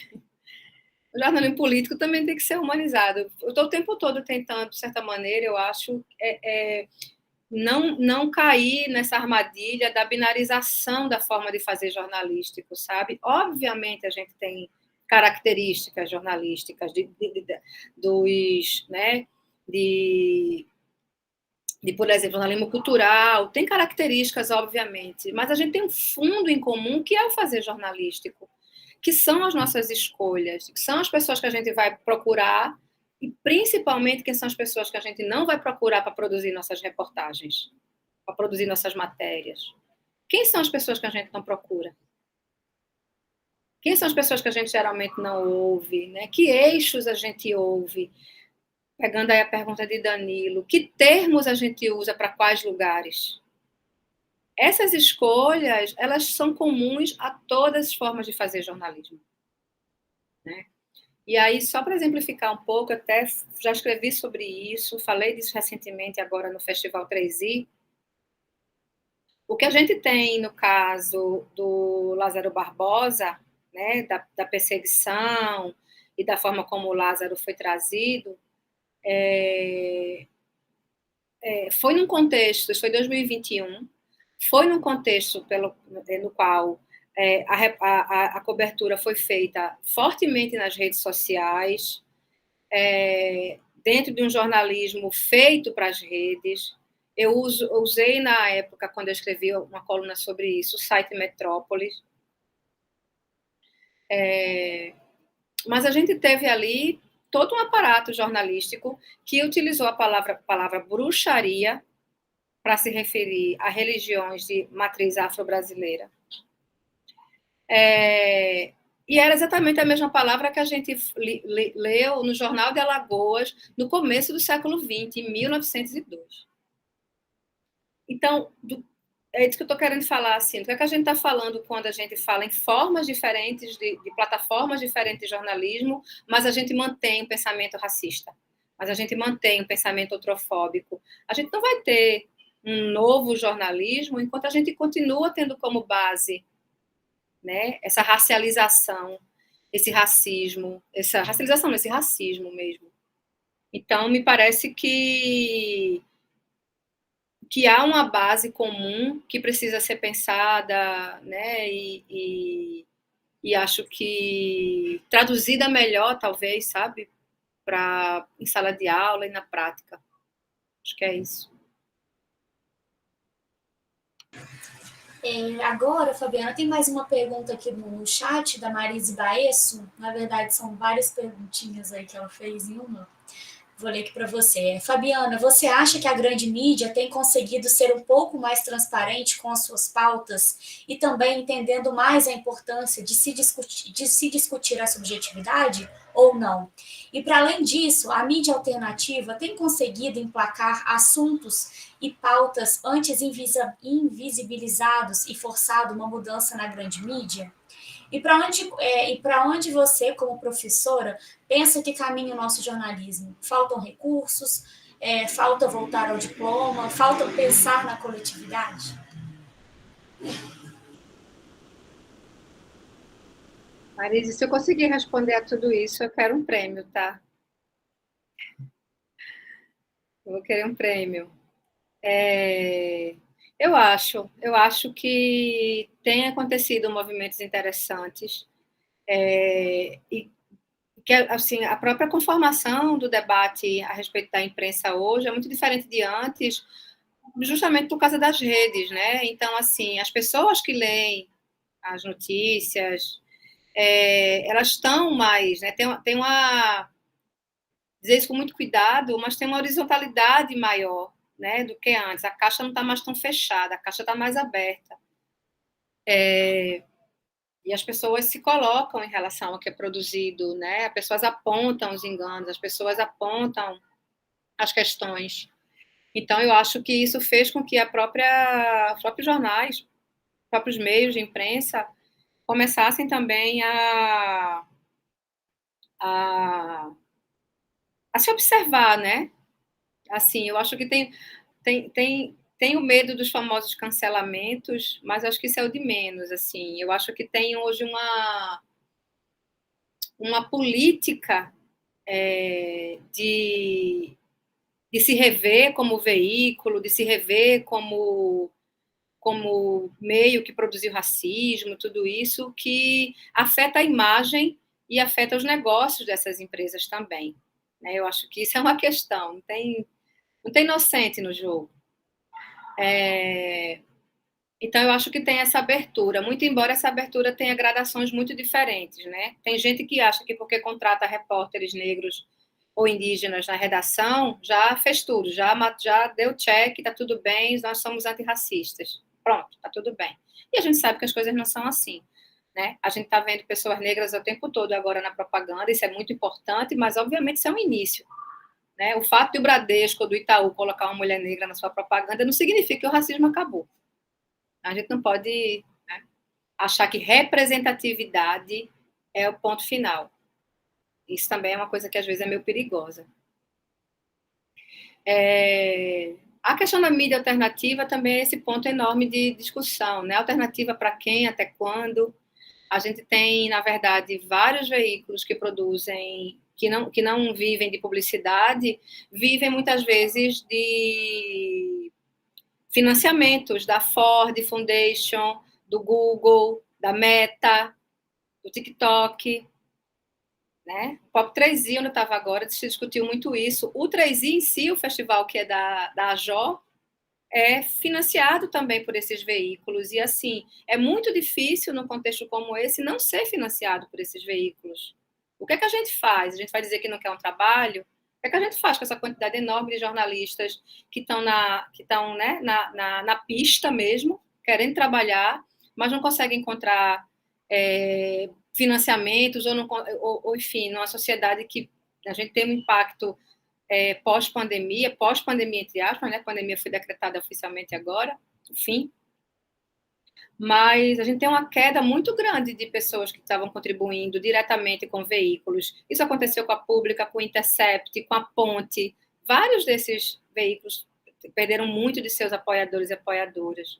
S4: O jornalismo político também tem que ser humanizado. Eu estou o tempo todo tentando, de certa maneira, eu acho, não cair nessa armadilha da binarização da forma de fazer jornalístico, sabe? Obviamente, a gente tem características jornalísticas dos, né, por exemplo, jornalismo cultural, tem características, obviamente, mas a gente tem um fundo em comum que é o fazer jornalístico, que são as nossas escolhas, que são as pessoas que a gente vai procurar e, principalmente, quem são as pessoas que a gente não vai procurar para produzir nossas reportagens, para produzir nossas matérias. Quem são as pessoas que a gente não procura? Quem são as pessoas que a gente geralmente não ouve, né? Que eixos a gente ouve? Pegando aí a pergunta de Danilo, que termos a gente usa para quais lugares? Essas escolhas, elas são comuns a todas as formas de fazer jornalismo, né? E aí, só para exemplificar um pouco, até já escrevi sobre isso, falei disso recentemente agora no Festival 3i. O que a gente tem no caso do Lázaro Barbosa, né, da perseguição e da forma como o Lázaro foi trazido, foi num contexto, isso foi 2021, foi num contexto no qual a cobertura foi feita fortemente nas redes sociais, dentro de um jornalismo feito para as redes. Eu usei na época, quando eu escrevi uma coluna sobre isso, o site Metrópolis. Mas a gente teve ali todo um aparato jornalístico que utilizou a palavra bruxaria para se referir a religiões de matriz afro-brasileira. E era exatamente a mesma palavra que a gente leu no Jornal de Alagoas no começo do século XX, em 1902. Então, é isso que eu estou querendo falar, assim, do que a gente está falando quando a gente fala em formas diferentes, de plataformas diferentes de jornalismo, mas a gente mantém um pensamento racista, mas a gente mantém um pensamento outrofóbico. A gente não vai ter um novo jornalismo enquanto a gente continua tendo como base, né, essa racialização, esse racismo, essa racialização, esse racismo mesmo. Então, me parece que há uma base comum que precisa ser pensada, né, e acho que traduzida melhor, talvez, sabe, em sala de aula e na prática. Acho que é isso.
S2: Agora, Fabiana, tem mais uma pergunta aqui no chat da Marise Baesso. Na verdade, são várias perguntinhas aí que ela fez em uma. Vou ler aqui para você. Fabiana, você acha que a grande mídia tem conseguido ser um pouco mais transparente com as suas pautas e também entendendo mais a importância de se discutir a subjetividade ou não? E, para além disso, a mídia alternativa tem conseguido emplacar assuntos e pautas antes invisibilizados e forçado uma mudança na grande mídia? E para onde você, como professora, pensa que caminha o nosso jornalismo? Faltam recursos? Falta voltar ao diploma? Falta pensar na coletividade?
S4: Marise, se eu conseguir responder a tudo isso, eu quero um prêmio, tá? Eu vou querer um prêmio. Eu acho que tem acontecido movimentos interessantes, e que, assim, a própria conformação do debate a respeito da imprensa hoje é muito diferente de antes, justamente por causa das redes, né? Então, assim, as pessoas que leem as notícias, elas estão mais, né? Tem uma, dizer isso com muito cuidado, mas tem uma horizontalidade maior, né, do que antes. A caixa não está mais tão fechada, a caixa está mais aberta. E as pessoas se colocam em relação ao que é produzido, né? As pessoas apontam os enganos, as pessoas apontam as questões. Então, eu acho que isso fez com que os próprios jornais, os próprios meios de imprensa começassem também a se observar, né? Assim, eu acho que tem o medo dos famosos cancelamentos, mas acho que isso é o de menos, assim. Eu acho que tem hoje uma política de de se rever como veículo, de se rever como meio que produziu racismo, tudo isso que afeta a imagem e afeta os negócios dessas empresas também. Né? Eu acho que isso é uma questão, não tem inocente no jogo. Então, eu acho que tem essa abertura, muito embora essa abertura tenha gradações muito diferentes. Né? Tem gente que acha que porque contrata repórteres negros ou indígenas na redação, já fez tudo, já deu check, está tudo bem, nós somos antirracistas. Pronto, está tudo bem. E a gente sabe que as coisas não são assim. Né? A gente está vendo pessoas negras o tempo todo agora na propaganda, isso é muito importante, mas obviamente isso é um início. Né? O fato de o Bradesco ou do Itaú colocar uma mulher negra na sua propaganda não significa que o racismo acabou. A gente não pode, né, achar que representatividade é o ponto final. Isso também é uma coisa que às vezes é meio perigosa. A questão da mídia alternativa também é esse ponto enorme de discussão. Né? Alternativa para quem, até quando? A gente tem, na verdade, vários veículos que produzem, que não vivem de publicidade, vivem muitas vezes de financiamentos da Ford Foundation, do Google, da Meta, do TikTok. Né? O Pop 3i, onde eu estava agora, se discutiu muito isso. O 3i em si, o festival que é da AJO, é financiado também por esses veículos. E, assim, é muito difícil, num contexto como esse, não ser financiado por esses veículos. O que é que a gente faz? A gente vai dizer que não quer um trabalho? O que é que a gente faz com essa quantidade enorme de jornalistas que estão né, na pista mesmo, querendo trabalhar, mas não conseguem encontrar financiamentos, ou, enfim, numa sociedade que a gente tem um impacto pós-pandemia entre aspas, né? A pandemia foi decretada oficialmente agora, enfim. Mas a gente tem uma queda muito grande de pessoas que estavam contribuindo diretamente com veículos. Isso aconteceu com a Pública, com o Intercept, com a Ponte. Vários desses veículos perderam muito de seus apoiadores e apoiadoras.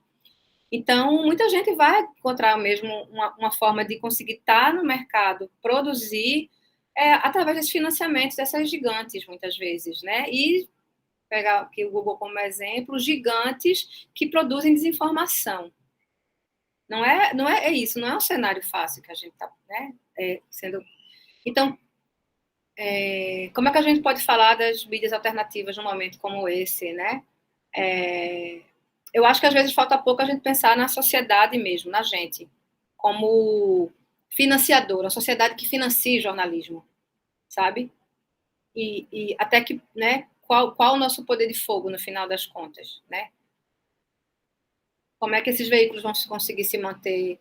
S4: Então, muita gente vai encontrar mesmo uma forma de conseguir estar no mercado, produzir, através desses financiamentos dessas gigantes, muitas vezes, né? E pegar aqui o Google como exemplo, gigantes que produzem desinformação. Não é isso, não é um cenário fácil que a gente está, né, sendo... Então, como é que a gente pode falar das mídias alternativas num momento como esse, né? Eu acho que às vezes falta pouco a gente pensar na sociedade mesmo, na gente, como financiadora, a sociedade que financia o jornalismo, sabe? E até que, né, qual o nosso poder de fogo no final das contas, né? Como é que esses veículos vão conseguir se manter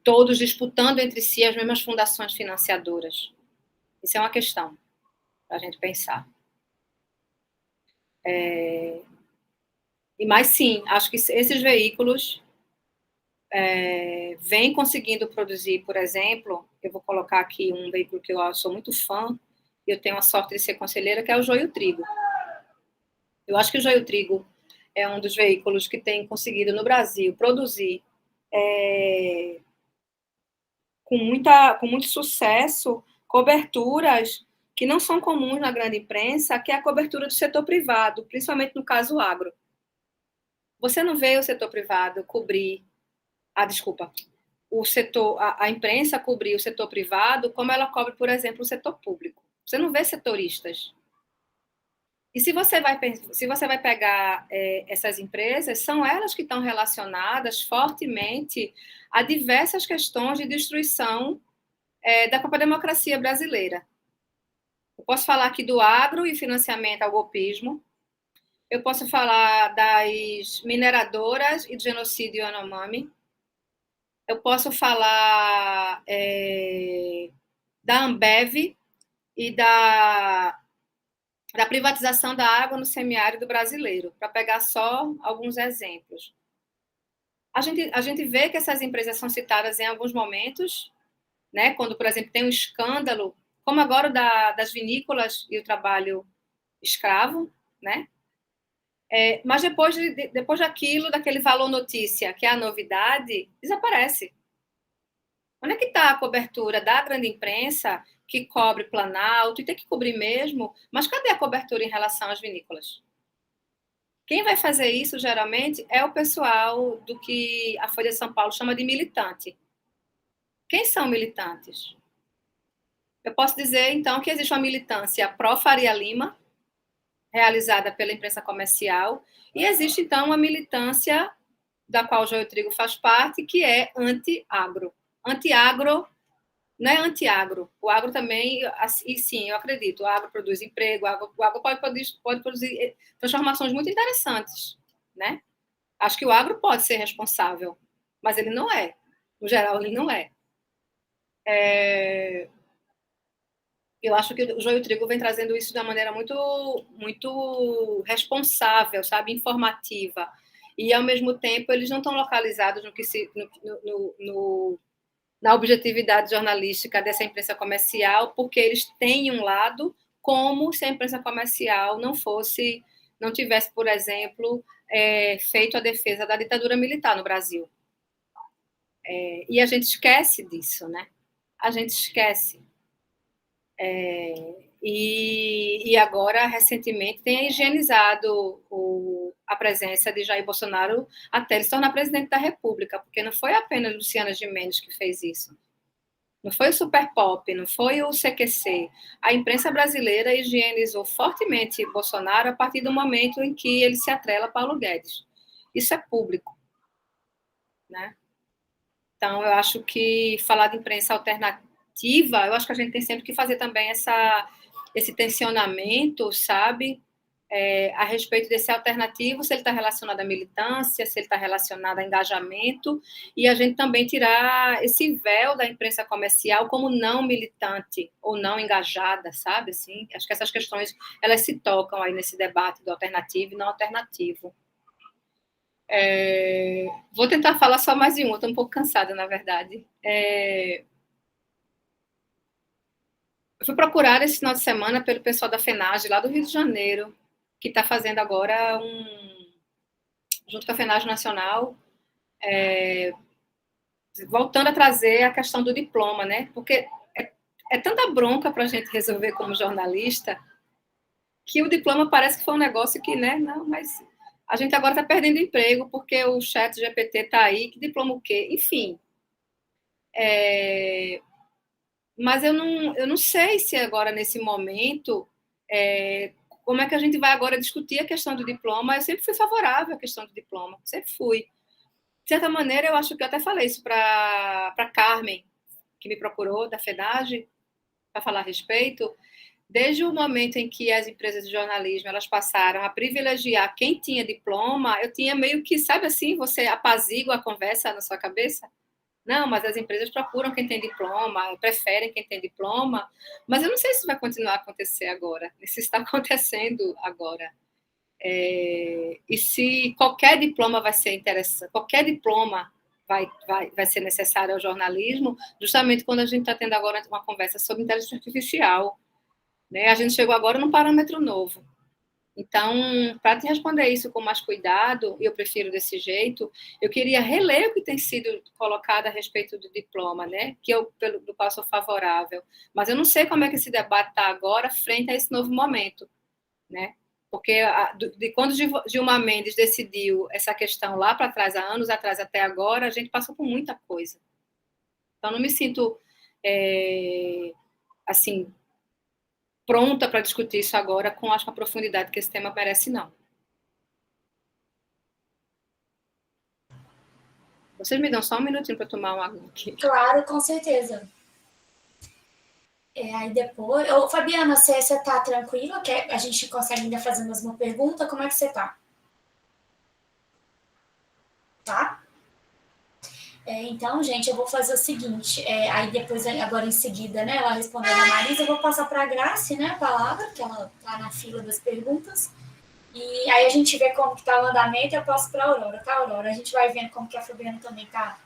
S4: todos disputando entre si as mesmas fundações financiadoras? Isso é uma questão para a gente pensar. Mas, sim, acho que esses veículos vêm conseguindo produzir, por exemplo, eu vou colocar aqui um veículo que eu sou muito fã, e eu tenho a sorte de ser conselheira, que é o Joio Trigo. Eu acho que o Joio Trigo é um dos veículos que tem conseguido, no Brasil, produzir com muito sucesso coberturas que não são comuns na grande imprensa, que é a cobertura do setor privado, principalmente no caso agro. Você não vê o setor privado cobrir... a imprensa cobrir o setor privado como ela cobre, por exemplo, o setor público. Você não vê setoristas. E se você vai pegar essas empresas, são elas que estão relacionadas fortemente a diversas questões de destruição da própria democracia brasileira. Eu posso falar aqui do agro e financiamento ao golpismo. Eu posso falar das mineradoras e do genocídio Yanomami. Eu posso falar da Ambev e da privatização da água no semiárido brasileiro, para pegar só alguns exemplos. A gente vê que essas empresas são citadas em alguns momentos, né, quando, por exemplo, tem um escândalo, como agora das vinícolas e o trabalho escravo, né? Mas depois daquele valor notícia, que é a novidade, desaparece. Onde é que está a cobertura da grande imprensa que cobre Planalto, e tem que cobrir mesmo, mas cadê a cobertura em relação às vinícolas? Quem vai fazer isso, geralmente, é o pessoal do que a Folha de São Paulo chama de militante. Quem são militantes? Eu posso dizer, então, que existe uma militância pró-Faria Lima, realizada pela imprensa comercial, e existe, então, uma militância da qual o Joio Trigo faz parte, que é anti-agro. Anti-agro não é anti-agro. O agro também, e sim, eu acredito, o agro produz emprego, o agro pode produzir transformações muito interessantes, né? Acho que o agro pode ser responsável, mas ele não é. No geral, ele não é. Eu acho que o Joio Trigo vem trazendo isso de uma maneira muito responsável, sabe? Informativa. E, ao mesmo tempo, eles não estão localizados na objetividade jornalística dessa imprensa comercial, porque eles têm um lado, como se a imprensa comercial não tivesse, por exemplo, feito a defesa da ditadura militar no Brasil. E a gente esquece disso, né? A gente esquece. E agora, recentemente, tem higienizado a presença de Jair Bolsonaro até ele se tornar presidente da República, porque não foi apenas Luciana Gimenez que fez isso. Não foi o Super Pop, não foi o CQC. A imprensa brasileira higienizou fortemente Bolsonaro a partir do momento em que ele se atrela a Paulo Guedes. Isso é público, né? Então, eu acho que falar de imprensa alternativa, eu acho que a gente tem sempre que fazer também esse tensionamento, sabe? A respeito desse alternativo, se ele está relacionado à militância, se ele está relacionado a engajamento, e a gente também tirar esse véu da imprensa comercial como não militante ou não engajada, sabe? Assim, acho que essas questões, elas se tocam aí nesse debate do alternativo e não alternativo. Vou tentar falar só mais de um, estou um pouco cansada, na verdade. Eu fui procurada esse final de semana pelo pessoal da FENAGE, lá do Rio de Janeiro, que está fazendo agora junto com a FENAGE Nacional, voltando a trazer a questão do diploma, né? Porque é tanta bronca para a gente resolver como jornalista, que o diploma parece que foi um negócio que, né? Não, mas a gente agora está perdendo emprego porque o chat GPT está aí, que diploma o quê? Enfim. Mas eu não sei se agora, nesse momento, como é que a gente vai agora discutir a questão do diploma. Eu sempre fui favorável à questão do diploma, sempre fui. De certa maneira, eu acho que eu até falei isso para Carmen, que me procurou, da FENAGE, para falar a respeito. Desde o momento em que as empresas de jornalismo elas passaram a privilegiar quem tinha diploma, eu tinha meio que, sabe assim, você apazigua a conversa na sua cabeça? Não, mas as empresas procuram quem tem diploma, preferem quem tem diploma, mas eu não sei se vai continuar a acontecer agora, se está acontecendo agora. E se qualquer diploma vai ser interessante, qualquer diploma vai ser necessário ao jornalismo, justamente quando a gente está tendo agora uma conversa sobre inteligência artificial, né? A gente chegou agora num parâmetro novo. Então, para te responder isso com mais cuidado, e eu prefiro desse jeito, eu queria reler o que tem sido colocado a respeito do diploma, né? Do qual sou favorável. Mas eu não sei como é que esse debate está agora frente a esse novo momento, né? Porque quando Gilmar Mendes decidiu essa questão lá para trás, há anos atrás até agora, a gente passou por muita coisa. Então, não me sinto, assim, pronta para discutir isso agora com a profundidade que esse tema merece, não. Vocês me dão só um minutinho para tomar uma água aqui?
S2: Claro, com certeza. Aí depois... Fabiana, você está tranquila? A gente consegue ainda fazer mais uma pergunta? Como é que você está? Tá? Então, gente, eu vou fazer o seguinte, aí depois, agora em seguida, né, ela respondendo a Marisa, eu vou passar para a Grace, né, a palavra, que ela está na fila das perguntas, e aí a gente vê como que está o andamento e eu passo para a Aurora, tá, Aurora? A gente vai vendo como que a Fabiana também está.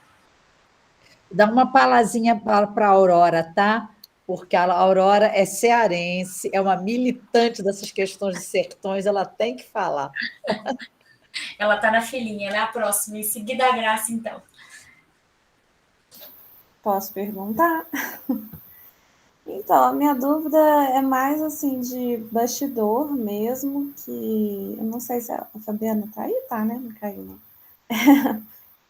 S3: Dá uma palazinha para a Aurora, tá? Porque a Aurora é cearense, é uma militante dessas questões de sertões, ela tem que falar.
S2: Ela está na filinha, né, a próxima, em seguida a Grace, então.
S5: Posso perguntar? Então, a minha dúvida é mais assim de bastidor mesmo, que eu não sei se a Fabiana tá aí, tá, né? Não caiu, não.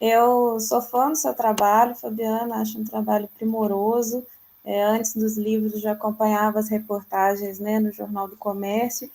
S5: Eu sou fã do seu trabalho, Fabiana, acho um trabalho primoroso. Antes dos livros, já acompanhava as reportagens, né, no Jornal do Comércio,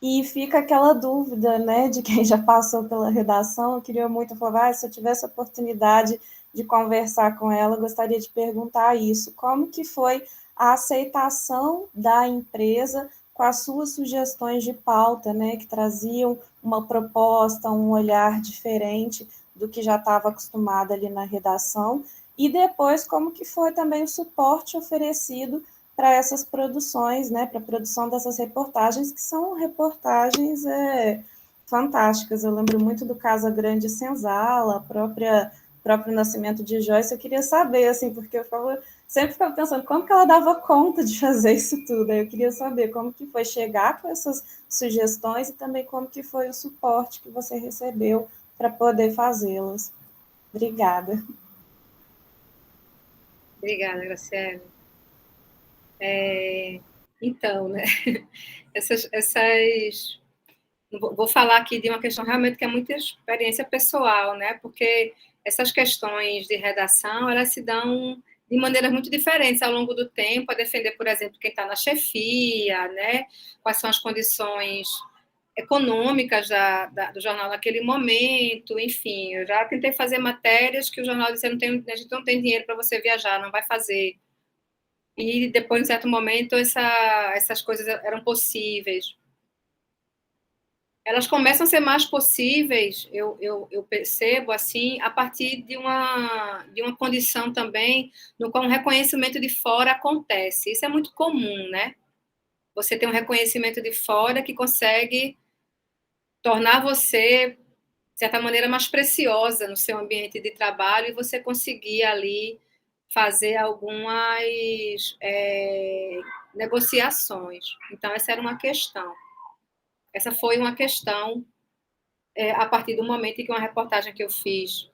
S5: e fica aquela dúvida, né, de quem já passou pela redação. Eu queria muito falar, se eu tivesse a oportunidade de conversar com ela, eu gostaria de perguntar isso. Como que foi a aceitação da empresa com as suas sugestões de pauta, né, que traziam uma proposta, um olhar diferente do que já estava acostumada ali na redação, e depois como que foi também o suporte oferecido para essas produções, né, para a produção dessas reportagens, que são reportagens fantásticas. Eu lembro muito do Casa Grande Senzala, próprio Nascimento de Joyce. Eu queria saber, assim, porque sempre ficava pensando como que ela dava conta de fazer isso tudo. Eu queria saber como que foi chegar com essas sugestões e também como que foi o suporte que você recebeu para poder fazê-las. Obrigada.
S4: Obrigada, Graciela. Então, né? Vou falar aqui de uma questão realmente que é muita experiência pessoal, né? Porque essas questões de redação, elas se dão de maneiras muito diferentes ao longo do tempo, a defender, por exemplo, quem está na chefia, né? Quais são as condições econômicas do jornal naquele momento, enfim. Eu já tentei fazer matérias que o jornal disse, a gente não tem dinheiro para você viajar, não vai fazer. E depois, em certo momento, essas coisas eram possíveis. Elas começam a ser mais possíveis, eu percebo, assim, a partir de uma condição também no qual um reconhecimento de fora acontece. Isso é muito comum, né? Você tem um reconhecimento de fora que consegue tornar você, de certa maneira, mais preciosa no seu ambiente de trabalho e você conseguir ali fazer algumas negociações. Então, essa era uma questão. Essa foi uma questão a partir do momento em que uma reportagem que eu fiz,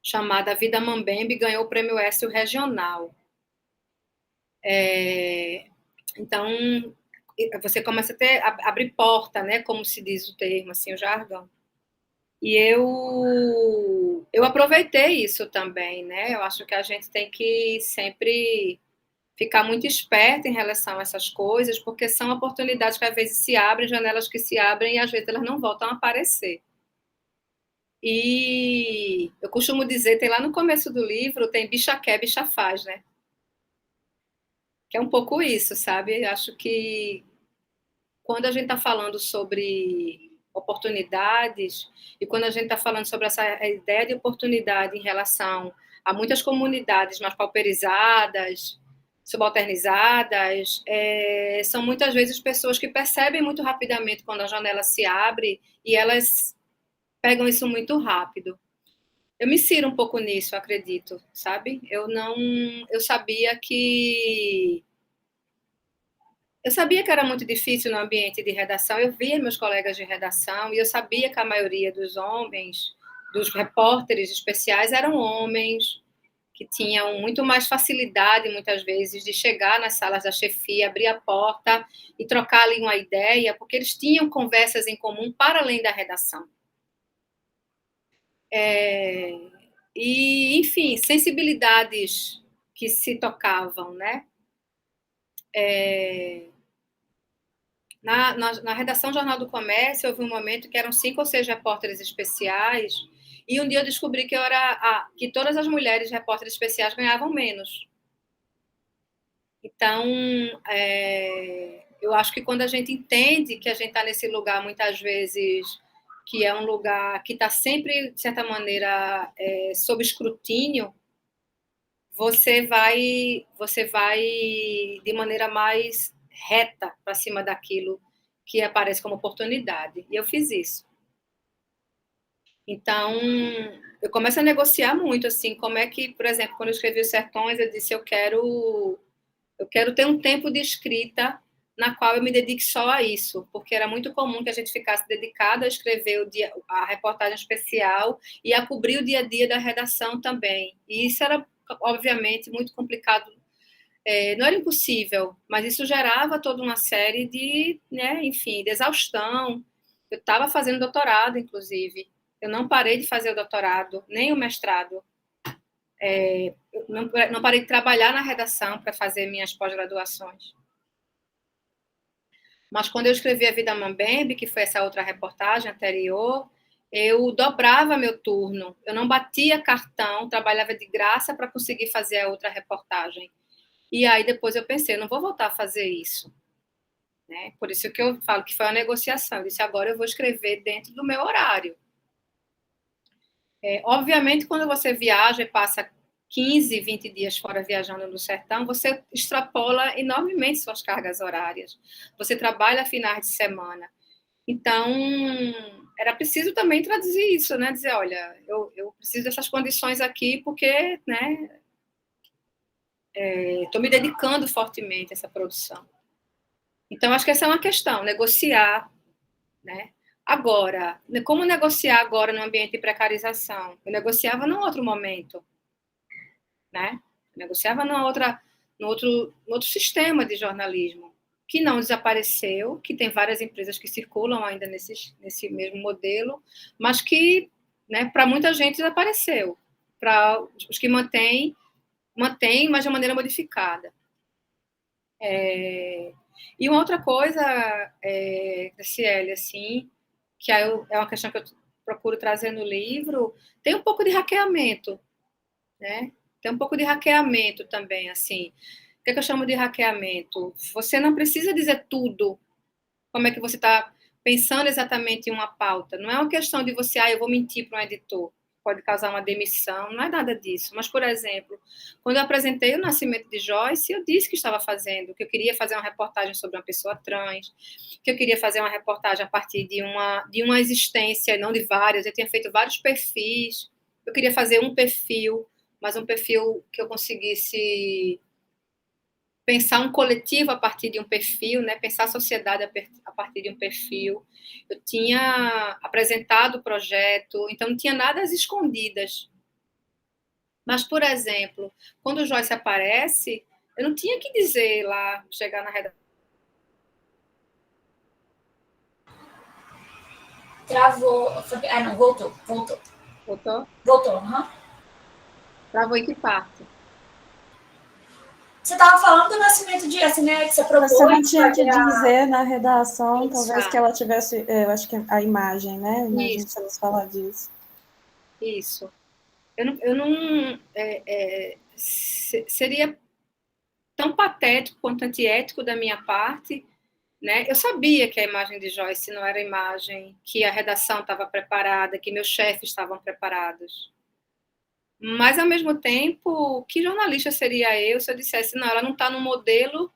S4: chamada Vida Mambembe, ganhou o Prêmio Écio Regional. Então, você começa a abrir porta, né, como se diz o termo, assim, o jargão. E eu aproveitei isso também, né? Eu acho que a gente tem que sempre ficar muito esperto em relação a essas coisas, porque são oportunidades que às vezes se abrem, janelas que se abrem e às vezes elas não voltam a aparecer. E eu costumo dizer, tem lá no começo do livro, tem bicha quer, bicha faz, né? Que é um pouco isso, sabe? Acho que quando a gente está falando sobre oportunidades e quando a gente está falando sobre essa ideia de oportunidade em relação a muitas comunidades mais pauperizadas, subalternizadas, são muitas vezes pessoas que percebem muito rapidamente quando a janela se abre e elas pegam isso muito rápido. Eu me insiro um pouco nisso, acredito, sabe? Eu sabia que era muito difícil no ambiente de redação. Eu via meus colegas de redação e eu sabia que a maioria dos homens, dos repórteres especiais, eram homens que tinham muito mais facilidade, muitas vezes, de chegar nas salas da chefia, abrir a porta e trocar ali uma ideia, porque eles tinham conversas em comum para além da redação. E, enfim, sensibilidades que se tocavam, né? Na redação do Jornal do Comércio, houve um momento que eram 5 ou 6 repórteres especiais, e um dia eu descobri que todas as mulheres repórteres especiais ganhavam menos. Então, eu acho que quando a gente entende que a gente está nesse lugar, muitas vezes, que é um lugar que está sempre, de certa maneira, sob escrutínio, você vai de maneira mais reta para cima daquilo que aparece como oportunidade. E eu fiz isso. Então, eu começo a negociar muito, assim, como é que, por exemplo, quando eu escrevi Os Sertões, eu disse, eu quero ter um tempo de escrita na qual eu me dedique só a isso, porque era muito comum que a gente ficasse dedicado a escrever a reportagem especial e a cobrir o dia a dia da redação também. E isso era, obviamente, muito complicado Não era impossível, mas isso gerava toda uma série de, né, enfim, de exaustão. Eu estava fazendo doutorado, inclusive. Eu não parei de fazer o doutorado, nem o mestrado. Eu não parei de trabalhar na redação para fazer minhas pós-graduações. Mas quando eu escrevi A Vida Mambembe, que foi essa outra reportagem anterior, eu dobrava meu turno. Eu não batia cartão, trabalhava de graça para conseguir fazer a outra reportagem. E aí depois eu pensei, eu não vou voltar a fazer isso. Né? Por isso que eu falo que foi uma negociação. Eu disse, agora eu vou escrever dentro do meu horário. Obviamente, quando você viaja e passa 15, 20 dias fora viajando no sertão, você extrapola enormemente suas cargas horárias. Você trabalha finais de semana. Então, era preciso também traduzir isso, né? Dizer, olha, eu preciso dessas condições aqui porque, né, estou me dedicando fortemente a essa produção. Então, acho que essa é uma questão, negociar, né? Agora, como negociar agora no ambiente de precarização? Eu negociava num outro momento, né? Eu negociava no outro sistema de jornalismo, que não desapareceu, que tem várias empresas que circulam ainda nesse mesmo modelo, mas que, né, para muita gente desapareceu. Para os que mantém, mas de maneira modificada. E uma outra coisa, Ciele, assim, que é uma questão que eu procuro trazer no livro, tem um pouco de hackeamento, né? Tem um pouco de hackeamento também, assim. O que eu chamo de hackeamento? Você não precisa dizer tudo, como é que você está pensando exatamente em uma pauta. Não é uma questão de você, eu vou mentir para um editor, pode causar uma demissão, não é nada disso. Mas, por exemplo, quando eu apresentei o nascimento de Joyce, eu disse que estava fazendo, que eu queria fazer uma reportagem sobre uma pessoa trans, que eu queria fazer uma reportagem a partir de uma existência, não de várias. Eu tinha feito vários perfis, eu queria fazer um perfil, mas um perfil que eu conseguisse pensar um coletivo a partir de um perfil, né? Pensar a sociedade a partir de um perfil. Eu tinha apresentado o projeto, então não tinha nada às escondidas. Mas, por exemplo, quando o Joyce aparece, eu não tinha que dizer lá, chegar na redação.
S2: Travou. Ah, não, voltou.
S4: Voltou?
S2: Voltou, uhum.
S4: Travou em que parte?
S2: Você estava falando do nascimento de Joyce, né? Que você propôs.
S5: Você não tinha que dizer na redação,
S2: Isso.
S5: talvez que ela tivesse, eu acho que a imagem, né? A imagem que você nos falar disso.
S4: Isso. Eu não seria tão patético quanto antiético da minha parte, né? Eu sabia que a imagem de Joyce não era a imagem que a redação estava preparada, que meus chefes estavam preparados. Mas, ao mesmo tempo, que jornalista seria eu se eu dissesse, não, ela não está no modelo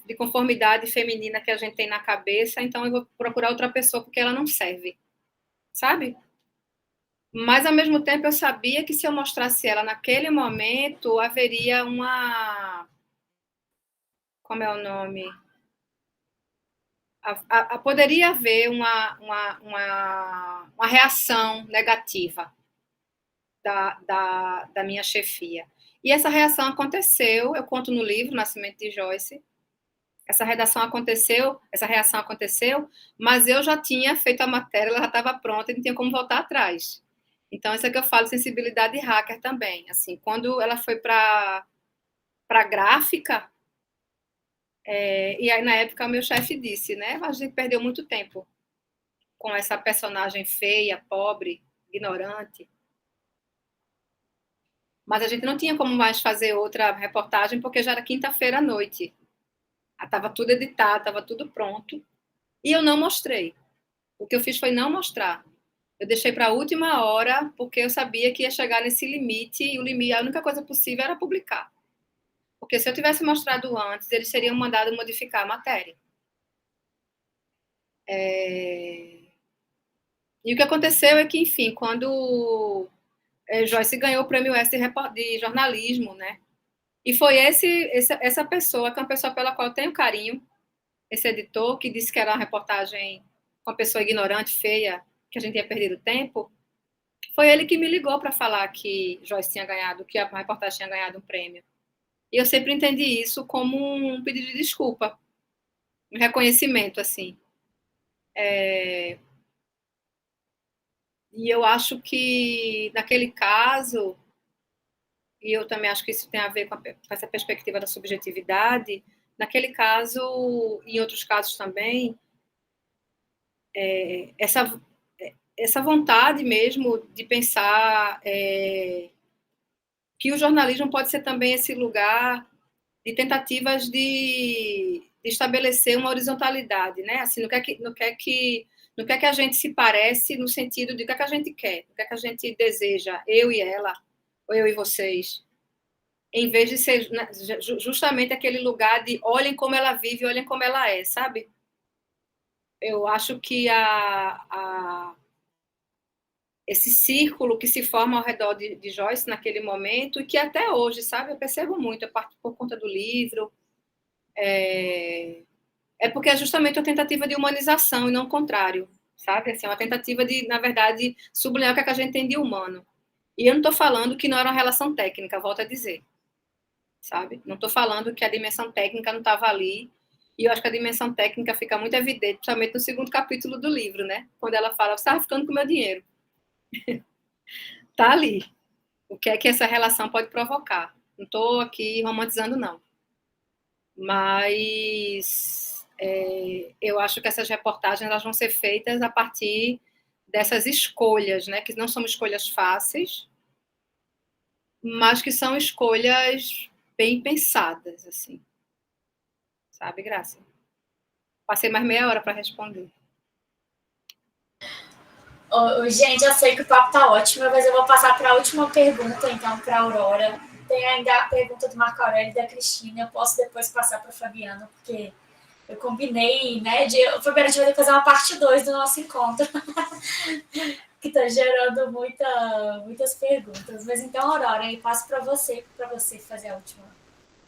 S4: de conformidade feminina que a gente tem na cabeça, então eu vou procurar outra pessoa porque ela não serve, sabe? Mas, ao mesmo tempo, eu sabia que se eu mostrasse ela naquele momento, haveria uma... Como é o nome? Poderia haver uma reação negativa da minha chefia. E essa reação aconteceu, eu conto no livro Nascimento de Joyce. Essa reação aconteceu, mas eu já tinha feito a matéria, ela já estava pronta, e não tinha como voltar atrás. Então, isso é que eu falo, sensibilidade hacker também. Assim, quando ela foi para a gráfica, e aí, na época, o meu chefe disse, né, a gente perdeu muito tempo com essa personagem feia, pobre, ignorante. Mas a gente não tinha como mais fazer outra reportagem, porque já era quinta-feira à noite. Estava tudo editado, estava tudo pronto. E eu não mostrei. O que eu fiz foi não mostrar. Eu deixei para a última hora, porque eu sabia que ia chegar nesse limite, e a única coisa possível era publicar. Porque se eu tivesse mostrado antes, eles seriam mandado modificar a matéria. E o que aconteceu é que, enfim, quando Joyce ganhou o Prêmio S de jornalismo, né? E foi essa pessoa, que é uma pessoa pela qual eu tenho carinho, esse editor, que disse que era uma reportagem com uma pessoa ignorante, feia, que a gente tinha perdido tempo, foi ele que me ligou para falar que Joyce tinha ganhado, que a reportagem tinha ganhado um prêmio. E eu sempre entendi isso como um pedido de desculpa, um reconhecimento, assim. E eu acho que, naquele caso, e eu também acho que isso tem a ver com essa perspectiva da subjetividade, naquele caso, e em outros casos também, essa vontade mesmo de pensar que o jornalismo pode ser também esse lugar de tentativas de estabelecer uma horizontalidade, né? Assim, no que é que a gente se parece no sentido de o que é que a gente quer, o que é que a gente deseja, eu e ela, ou eu e vocês, em vez de ser justamente aquele lugar de olhem como ela vive, olhem como ela é, sabe? Eu acho que esse círculo que se forma ao redor de Joyce naquele momento, e que até hoje, sabe, eu percebo muito, por conta do livro, porque é justamente uma tentativa de humanização e não o contrário, sabe? Assim, é uma tentativa de, na verdade, sublinhar o que a gente tem de humano. E eu não estou falando que não era uma relação técnica, volto a dizer, sabe? Não estou falando que a dimensão técnica não estava ali, e eu acho que a dimensão técnica fica muito evidente, principalmente no segundo capítulo do livro, né? Quando ela fala, você estava ficando com o meu dinheiro. Tá ali. O que é que essa relação pode provocar? Não estou aqui romantizando, não. Mas eu acho que essas reportagens elas vão ser feitas a partir dessas escolhas, né? Que não são escolhas fáceis, mas que são escolhas bem pensadas, assim. Sabe, Graça? Passei mais meia hora para responder.
S2: Gente, eu sei que o papo tá ótimo, mas eu vou passar para a última pergunta, então, para a Aurora. Tem ainda a pergunta do Marco Aurélio e da Cristina. Eu posso depois passar para a Fabiana, porque eu combinei, né? Fabiana, a gente vai ter que fazer uma parte 2 do nosso encontro, que está gerando muitas perguntas. Mas então, Aurora, eu passo para você fazer a última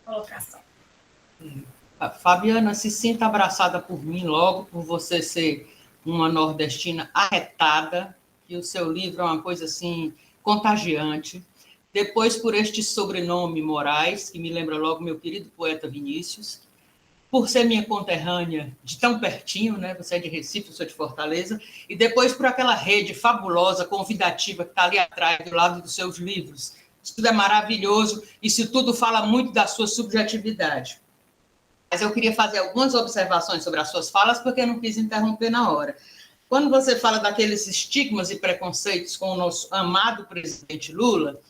S2: colocação.
S7: Fabiana, se sinta abraçada por mim logo, por você ser uma nordestina arretada, que o seu livro é uma coisa assim contagiante. Depois, por este sobrenome Moraes, que me lembra logo meu querido poeta Vinícius, por ser minha conterrânea de tão pertinho, né? Você é de Recife, eu sou de Fortaleza, e depois por aquela rede fabulosa, convidativa, que está ali atrás, do lado dos seus livros. Isso tudo é maravilhoso, isso tudo fala muito da sua subjetividade. Mas eu queria fazer algumas observações sobre as suas falas, porque eu não quis interromper na hora. Quando você fala daqueles estigmas e preconceitos com o nosso amado presidente Lula,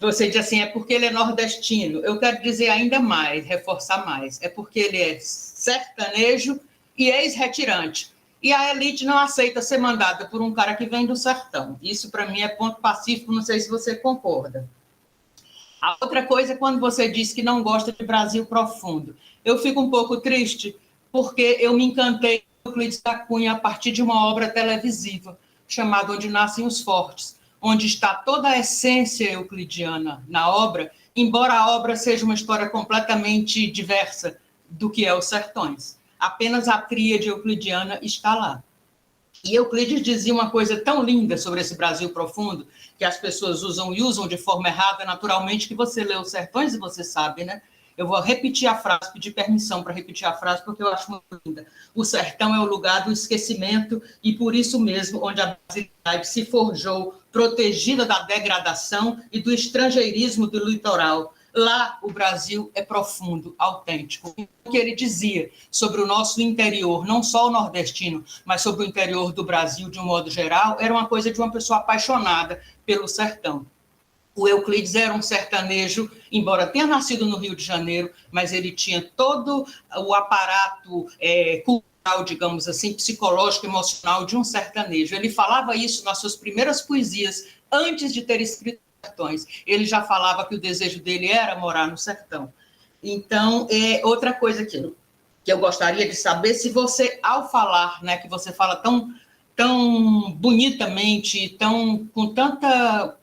S7: você diz assim, é porque ele é nordestino. Eu quero dizer ainda mais, reforçar mais, é porque ele é sertanejo e ex-retirante. E a elite não aceita ser mandada por um cara que vem do sertão. Isso, para mim, é ponto pacífico, não sei se você concorda. A outra coisa é quando você diz que não gosta de Brasil profundo. Eu fico um pouco triste porque eu me encantei com Euclides da Cunha a partir de uma obra televisiva chamada Onde Nascem os Fortes, onde está toda a essência euclidiana na obra, embora a obra seja uma história completamente diversa do que é os sertões. Apenas a tríade euclidiana está lá. E Euclides dizia uma coisa tão linda sobre esse Brasil profundo, que as pessoas usam e usam de forma errada, naturalmente, que você lê os sertões e você sabe, né? Eu vou repetir a frase, pedir permissão para repetir a frase, porque eu acho muito linda. O sertão é o lugar do esquecimento e, por isso mesmo, onde a brasilidade se forjou, protegida da degradação e do estrangeirismo do litoral. Lá, o Brasil é profundo, autêntico. O que ele dizia sobre o nosso interior, não só o nordestino, mas sobre o interior do Brasil, de um modo geral, era uma coisa de uma pessoa apaixonada pelo sertão. O Euclides era um sertanejo, embora tenha nascido no Rio de Janeiro, mas ele tinha todo o aparato cultural, digamos assim, psicológico, emocional de um sertanejo. Ele falava isso nas suas primeiras poesias, antes de ter escrito Sertões. Ele já falava que o desejo dele era morar no sertão. Então, outra coisa que eu gostaria de saber, se você, ao falar, né, que você fala tão bonitamente, com tanta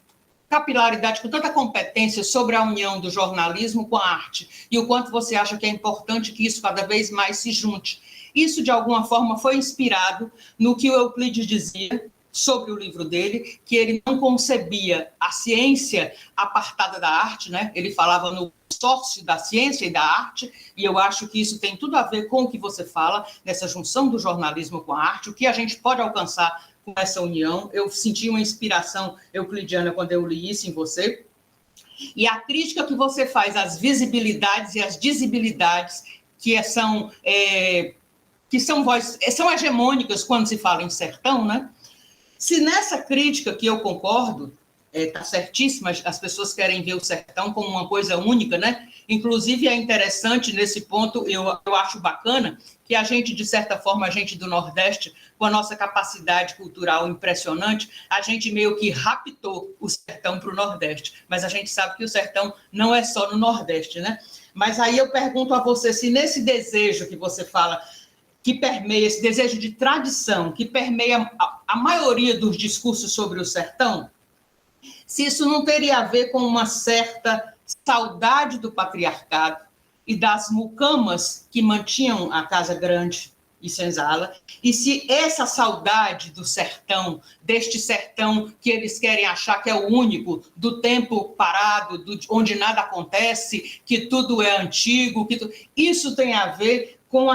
S7: capilaridade, com tanta competência sobre a união do jornalismo com a arte, e o quanto você acha que é importante que isso cada vez mais se junte. Isso, de alguma forma, foi inspirado no que o Euclides dizia sobre o livro dele, que ele não concebia a ciência apartada da arte, né? Ele falava no consórcio da ciência e da arte, e eu acho que isso tem tudo a ver com o que você fala, nessa junção do jornalismo com a arte, o que a gente pode alcançar com essa união. Eu senti uma inspiração euclidiana quando eu li isso em você. E a crítica que você faz às visibilidades e às dizibilidades que são hegemônicas quando se fala em sertão, né? Se nessa crítica, que eu concordo, está certíssima, as pessoas querem ver o sertão como uma coisa única, né? Inclusive, é interessante nesse ponto, eu acho bacana, que a gente, de certa forma, a gente do Nordeste, com a nossa capacidade cultural impressionante, a gente meio que raptou o sertão para o Nordeste. Mas a gente sabe que o sertão não é só no Nordeste, né? Mas aí eu pergunto a você, se nesse desejo que você fala, que permeia, esse desejo de tradição, que permeia a maioria dos discursos sobre o sertão, se isso não teria a ver com uma certa saudade do patriarcado e das mucamas que mantinham a Casa Grande e Senzala, e se essa saudade do sertão, deste sertão que eles querem achar que é o único, do tempo parado, onde nada acontece, que tudo é antigo, isso tem a ver com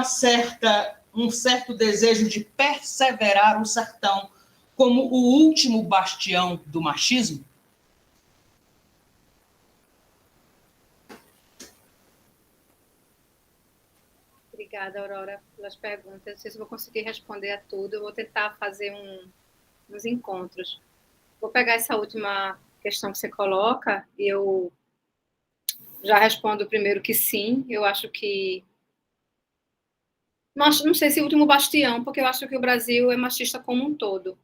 S7: um certo desejo de perseverar o sertão como o último bastião do machismo?
S4: Obrigada, Aurora, pelas perguntas. Não sei se vou conseguir responder a tudo. Eu vou tentar fazer uns encontros. Vou pegar essa última questão que você coloca e eu já respondo primeiro que sim. Eu acho que... Não sei se o último bastião, porque eu acho que o Brasil é machista como um todo.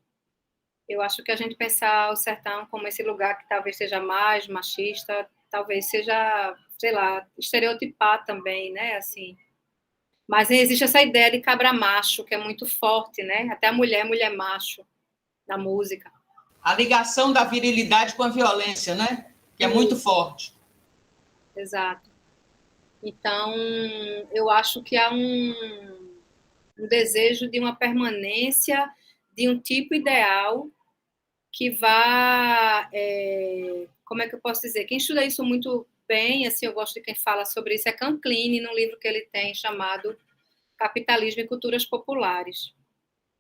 S4: Eu acho que a gente pensar o sertão como esse lugar que talvez seja mais machista, talvez seja, sei lá, estereotipar também, né, assim... Mas existe essa ideia de cabra macho, que é muito forte, né? Até a mulher macho, na música.
S7: A ligação da virilidade com a violência, né? Que é muito forte.
S4: Exato. Então, eu acho que há um desejo de uma permanência de um tipo ideal que vá... como é que eu posso dizer? Quem estuda isso muito bem, assim, eu gosto de quem fala sobre isso, é Canclini, num livro que ele tem chamado Capitalismo e Culturas Populares.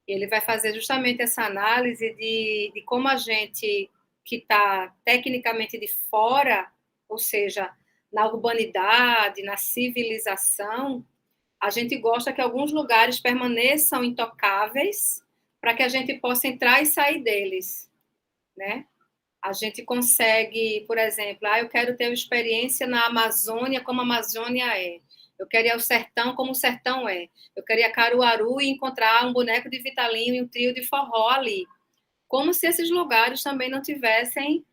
S4: Ele vai fazer justamente essa análise de como a gente que está tecnicamente de fora, ou seja, na urbanidade, na civilização, a gente gosta que alguns lugares permaneçam intocáveis para que a gente possa entrar e sair deles, né? A gente consegue, por exemplo, eu quero ter uma experiência na Amazônia como a Amazônia é. Eu quero ir ao sertão como o sertão é. Eu quero ir a Caruaru e encontrar um boneco de Vitalino e um trio de forró ali. Como se esses lugares também não tivessem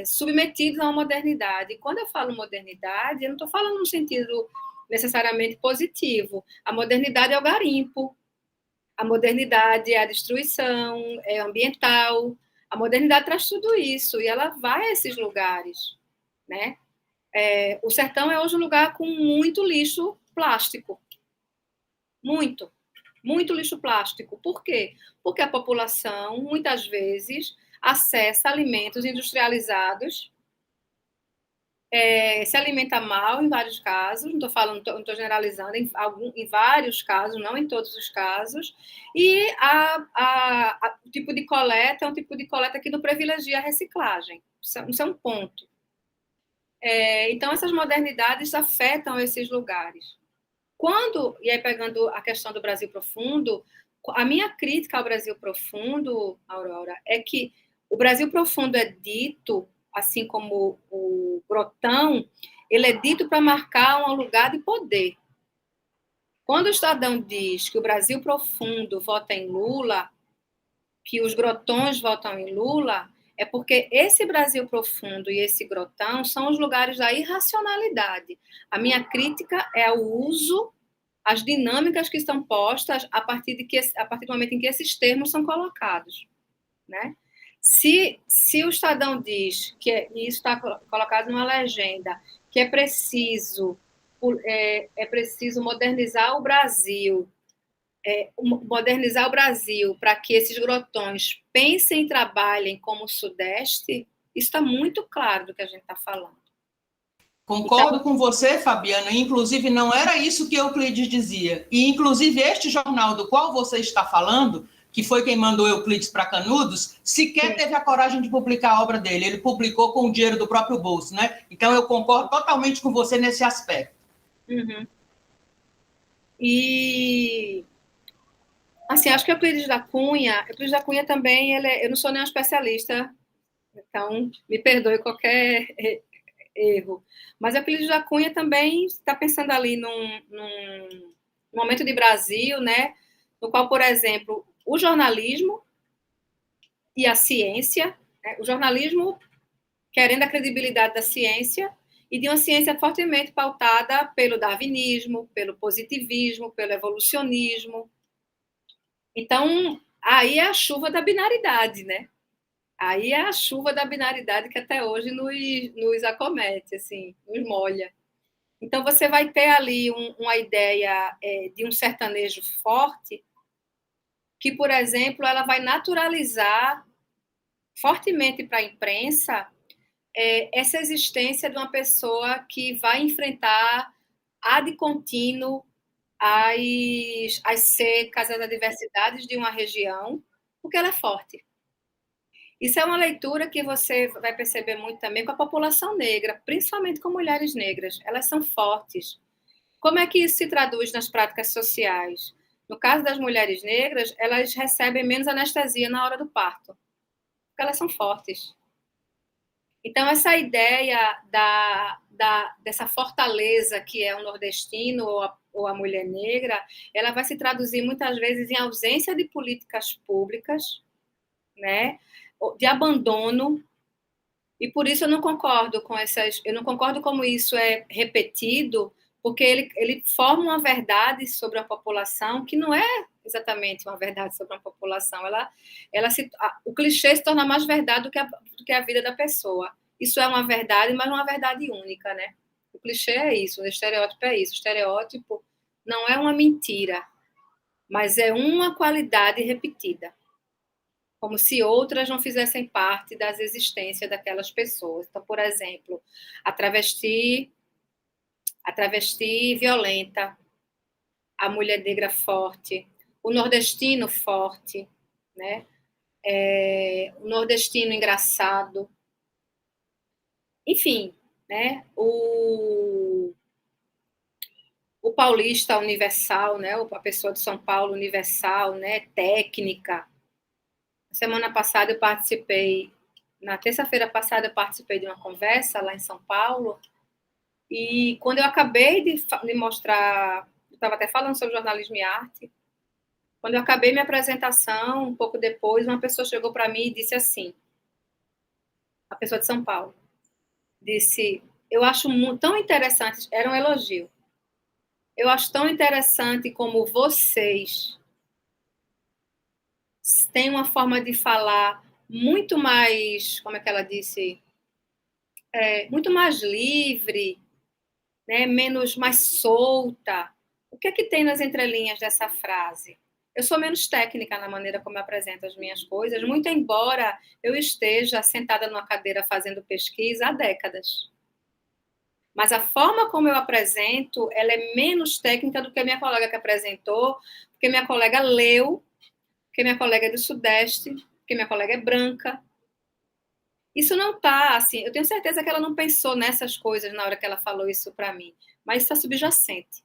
S4: submetidos a uma modernidade. E quando eu falo modernidade, eu não estou falando no sentido necessariamente positivo. A modernidade é o garimpo. A modernidade é a destruição, é ambiental. A modernidade traz tudo isso e ela vai a esses lugares, né? O sertão é hoje um lugar com muito lixo plástico. Muito lixo plástico. Por quê? Porque a população, muitas vezes, acessa alimentos industrializados, se alimenta mal em vários casos, não estou generalizando, em vários casos, não em todos os casos, e o tipo de coleta é um tipo de coleta que não privilegia a reciclagem. Isso é um ponto. Então, essas modernidades afetam esses lugares. E aí pegando a questão do Brasil Profundo, a minha crítica ao Brasil Profundo, Aurora, é que o Brasil Profundo é dito, assim como o Grotão, ele é dito para marcar um lugar de poder. Quando o Estadão diz que o Brasil Profundo vota em Lula, que os grotões votam em Lula, é porque esse Brasil Profundo e esse grotão são os lugares da irracionalidade. A minha crítica é o uso, as dinâmicas que estão postas a partir do momento em que esses termos são colocados, né? Se o Estadão diz e isso está colocado numa legenda, que é preciso modernizar o Brasil modernizar o Brasil para que esses grotões pensem e trabalhem como o Sudeste, isso está muito claro do que a gente está falando.
S7: Concordo com você, Fabiana. Inclusive, não era isso que Euclides dizia. E, inclusive, este jornal do qual você está falando, que foi quem mandou Euclides para Canudos, sequer teve a coragem de publicar a obra dele. Ele publicou com o dinheiro do próprio bolso, né? Então, eu concordo totalmente com você nesse aspecto.
S4: Uhum. E, assim, acho que Euclides da Cunha também, eu não sou nenhum especialista, então me perdoe qualquer erro. Mas Euclides da Cunha também está pensando ali num momento de Brasil, né, no qual, por exemplo, o jornalismo e a ciência, né, o jornalismo querendo a credibilidade da ciência e de uma ciência fortemente pautada pelo darwinismo, pelo positivismo, pelo evolucionismo. Então, aí é a chuva da binaridade, né? Aí é a chuva da binaridade que até hoje nos acomete, assim, nos molha. Então, você vai ter ali uma ideia de um sertanejo forte que, por exemplo, ela vai naturalizar fortemente para a imprensa essa existência de uma pessoa que vai enfrentar ad contínuo as secas, as adversidades de uma região, porque ela é forte. Isso é uma leitura que você vai perceber muito também com a população negra, principalmente com mulheres negras. Elas são fortes. Como é que isso se traduz nas práticas sociais? No caso das mulheres negras, elas recebem menos anestesia na hora do parto, porque elas são fortes. Então, essa ideia dessa fortaleza que é o nordestino ou a mulher negra, ela vai se traduzir muitas vezes em ausência de políticas públicas, né, de abandono, e por isso eu não concordo como isso é repetido, porque ele forma uma verdade sobre a população que não é exatamente uma verdade sobre uma população. O clichê se torna mais verdade do que a vida da pessoa. Isso é uma verdade, mas não é uma verdade única, né? O clichê é isso, o estereótipo é isso. O estereótipo não é uma mentira, mas é uma qualidade repetida, como se outras não fizessem parte das existências daquelas pessoas. Então, por exemplo, a travesti violenta, a mulher negra forte, o nordestino forte, né? O nordestino engraçado. Enfim, né? O paulista universal, né? A pessoa de São Paulo universal, né? Técnica. Semana passada na terça-feira passada eu participei de uma conversa lá em São Paulo, e quando eu acabei de mostrar, eu estava até falando sobre jornalismo e arte, quando eu acabei minha apresentação, um pouco depois, uma pessoa chegou para mim e disse assim, a pessoa de São Paulo, disse, eu acho tão interessante, era um elogio, eu acho tão interessante como vocês têm uma forma de falar muito mais, como é que ela disse, muito mais livre, né, mais solta. O que é que tem nas entrelinhas dessa frase? Eu sou menos técnica na maneira como eu apresento as minhas coisas, muito embora eu esteja sentada numa cadeira fazendo pesquisa há décadas. Mas a forma como eu apresento, ela é menos técnica do que a minha colega que apresentou, porque minha colega leu, porque minha colega é do Sudeste, porque minha colega é branca. Isso não está, assim, eu tenho certeza que ela não pensou nessas coisas na hora que ela falou isso para mim, mas está subjacente,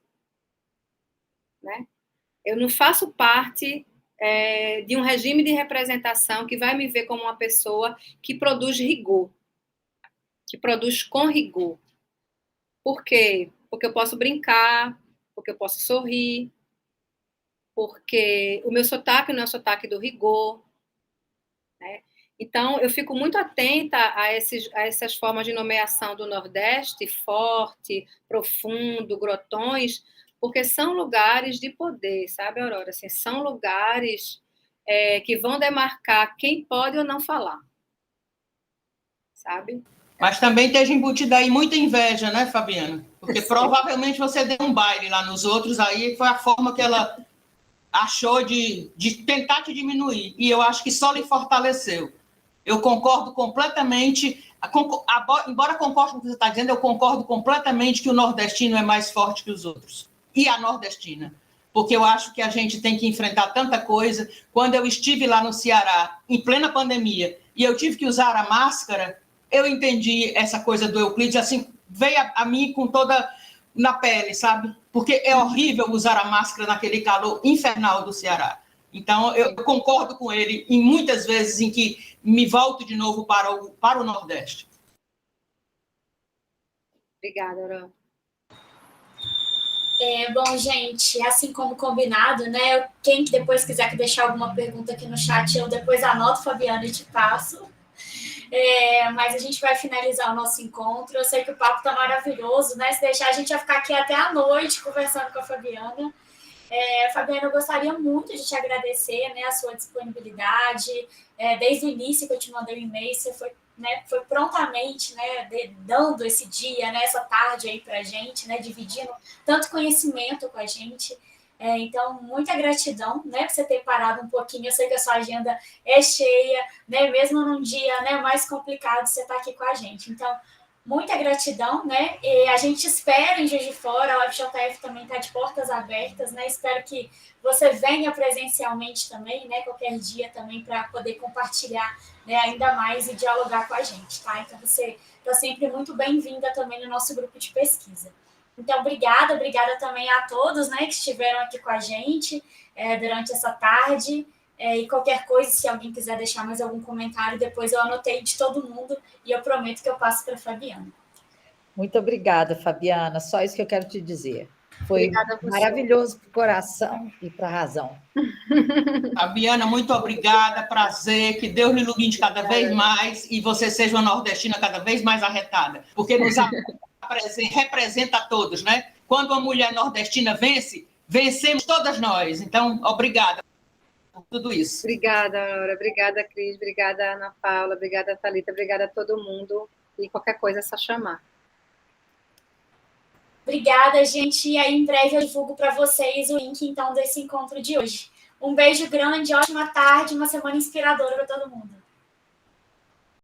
S4: né? Eu não faço parte de um regime de representação que vai me ver como uma pessoa que produz rigor, que produz com rigor. Por quê? Porque eu posso brincar, porque eu posso sorrir, porque o meu sotaque não é o sotaque do rigor, né? Então, eu fico muito atenta a essas formas de nomeação do Nordeste, forte, profundo, grotões, porque são lugares de poder, sabe, Aurora? Assim, são lugares que vão demarcar quem pode ou não falar, sabe?
S7: Mas também esteja embutida aí muita inveja, né, Fabiana? Porque provavelmente você deu um baile lá nos outros, aí foi a forma que ela achou de tentar te diminuir, e eu acho que só lhe fortaleceu. Eu concordo completamente, embora concorde com o que você está dizendo, eu concordo completamente que o nordestino é mais forte que os outros, e a nordestina, porque eu acho que a gente tem que enfrentar tanta coisa. Quando eu estive lá no Ceará, em plena pandemia, e eu tive que usar a máscara, eu entendi essa coisa do Euclides, assim, veio a mim com toda na pele, sabe? Porque é horrível usar a máscara naquele calor infernal do Ceará. Então, eu concordo com ele em muitas vezes em que me volto de novo para o Nordeste.
S4: Obrigada, Aurora.
S2: Bom, gente, assim como combinado, né? Quem depois quiser deixar alguma pergunta aqui no chat, eu depois anoto, Fabiana, e te passo. Mas a gente vai finalizar o nosso encontro. Eu sei que o papo está maravilhoso, né? Se deixar, a gente vai ficar aqui até a noite conversando com a Fabiana. Fabiana, eu gostaria muito de te agradecer, né, a sua disponibilidade. Desde o início que eu te mandei o e-mail, você foi prontamente, né, dando esse dia, né, essa tarde aí para a gente, né, dividindo tanto conhecimento com a gente. Então, muita gratidão, né, por você ter parado um pouquinho. Eu sei que a sua agenda é cheia, né, mesmo num dia, né, mais complicado, você está aqui com a gente. Então, muita gratidão, né? E a gente espera em Juiz de Fora, a UFJF também está de portas abertas, né? Espero que você venha presencialmente também, né? Qualquer dia também, para poder compartilhar, né, ainda mais e dialogar com a gente, tá? Então, você está sempre muito bem-vinda também no nosso grupo de pesquisa. Então, obrigada também a todos, né, que estiveram aqui com a gente durante essa tarde. E qualquer coisa, se alguém quiser deixar mais algum comentário, depois eu anotei de todo mundo e eu prometo que eu passo para a Fabiana.
S3: Muito obrigada, Fabiana. Só isso que eu quero te dizer. Foi maravilhoso para o coração e para a razão.
S7: Fabiana, muito obrigada, prazer, que Deus lhe ilumine cada vez mais e você seja uma nordestina cada vez mais arretada, porque nos representa a todos, né? Quando uma mulher nordestina vence, vencemos todas nós. Então, obrigada por tudo isso.
S4: Obrigada, Aurora. Obrigada, Cris. Obrigada, Ana Paula. Obrigada, Thalita. Obrigada a todo mundo. E qualquer coisa é só chamar.
S2: Obrigada, gente. E aí, em breve, eu divulgo para vocês o link, então, desse encontro de hoje. Um beijo grande, ótima tarde, uma semana inspiradora para todo mundo.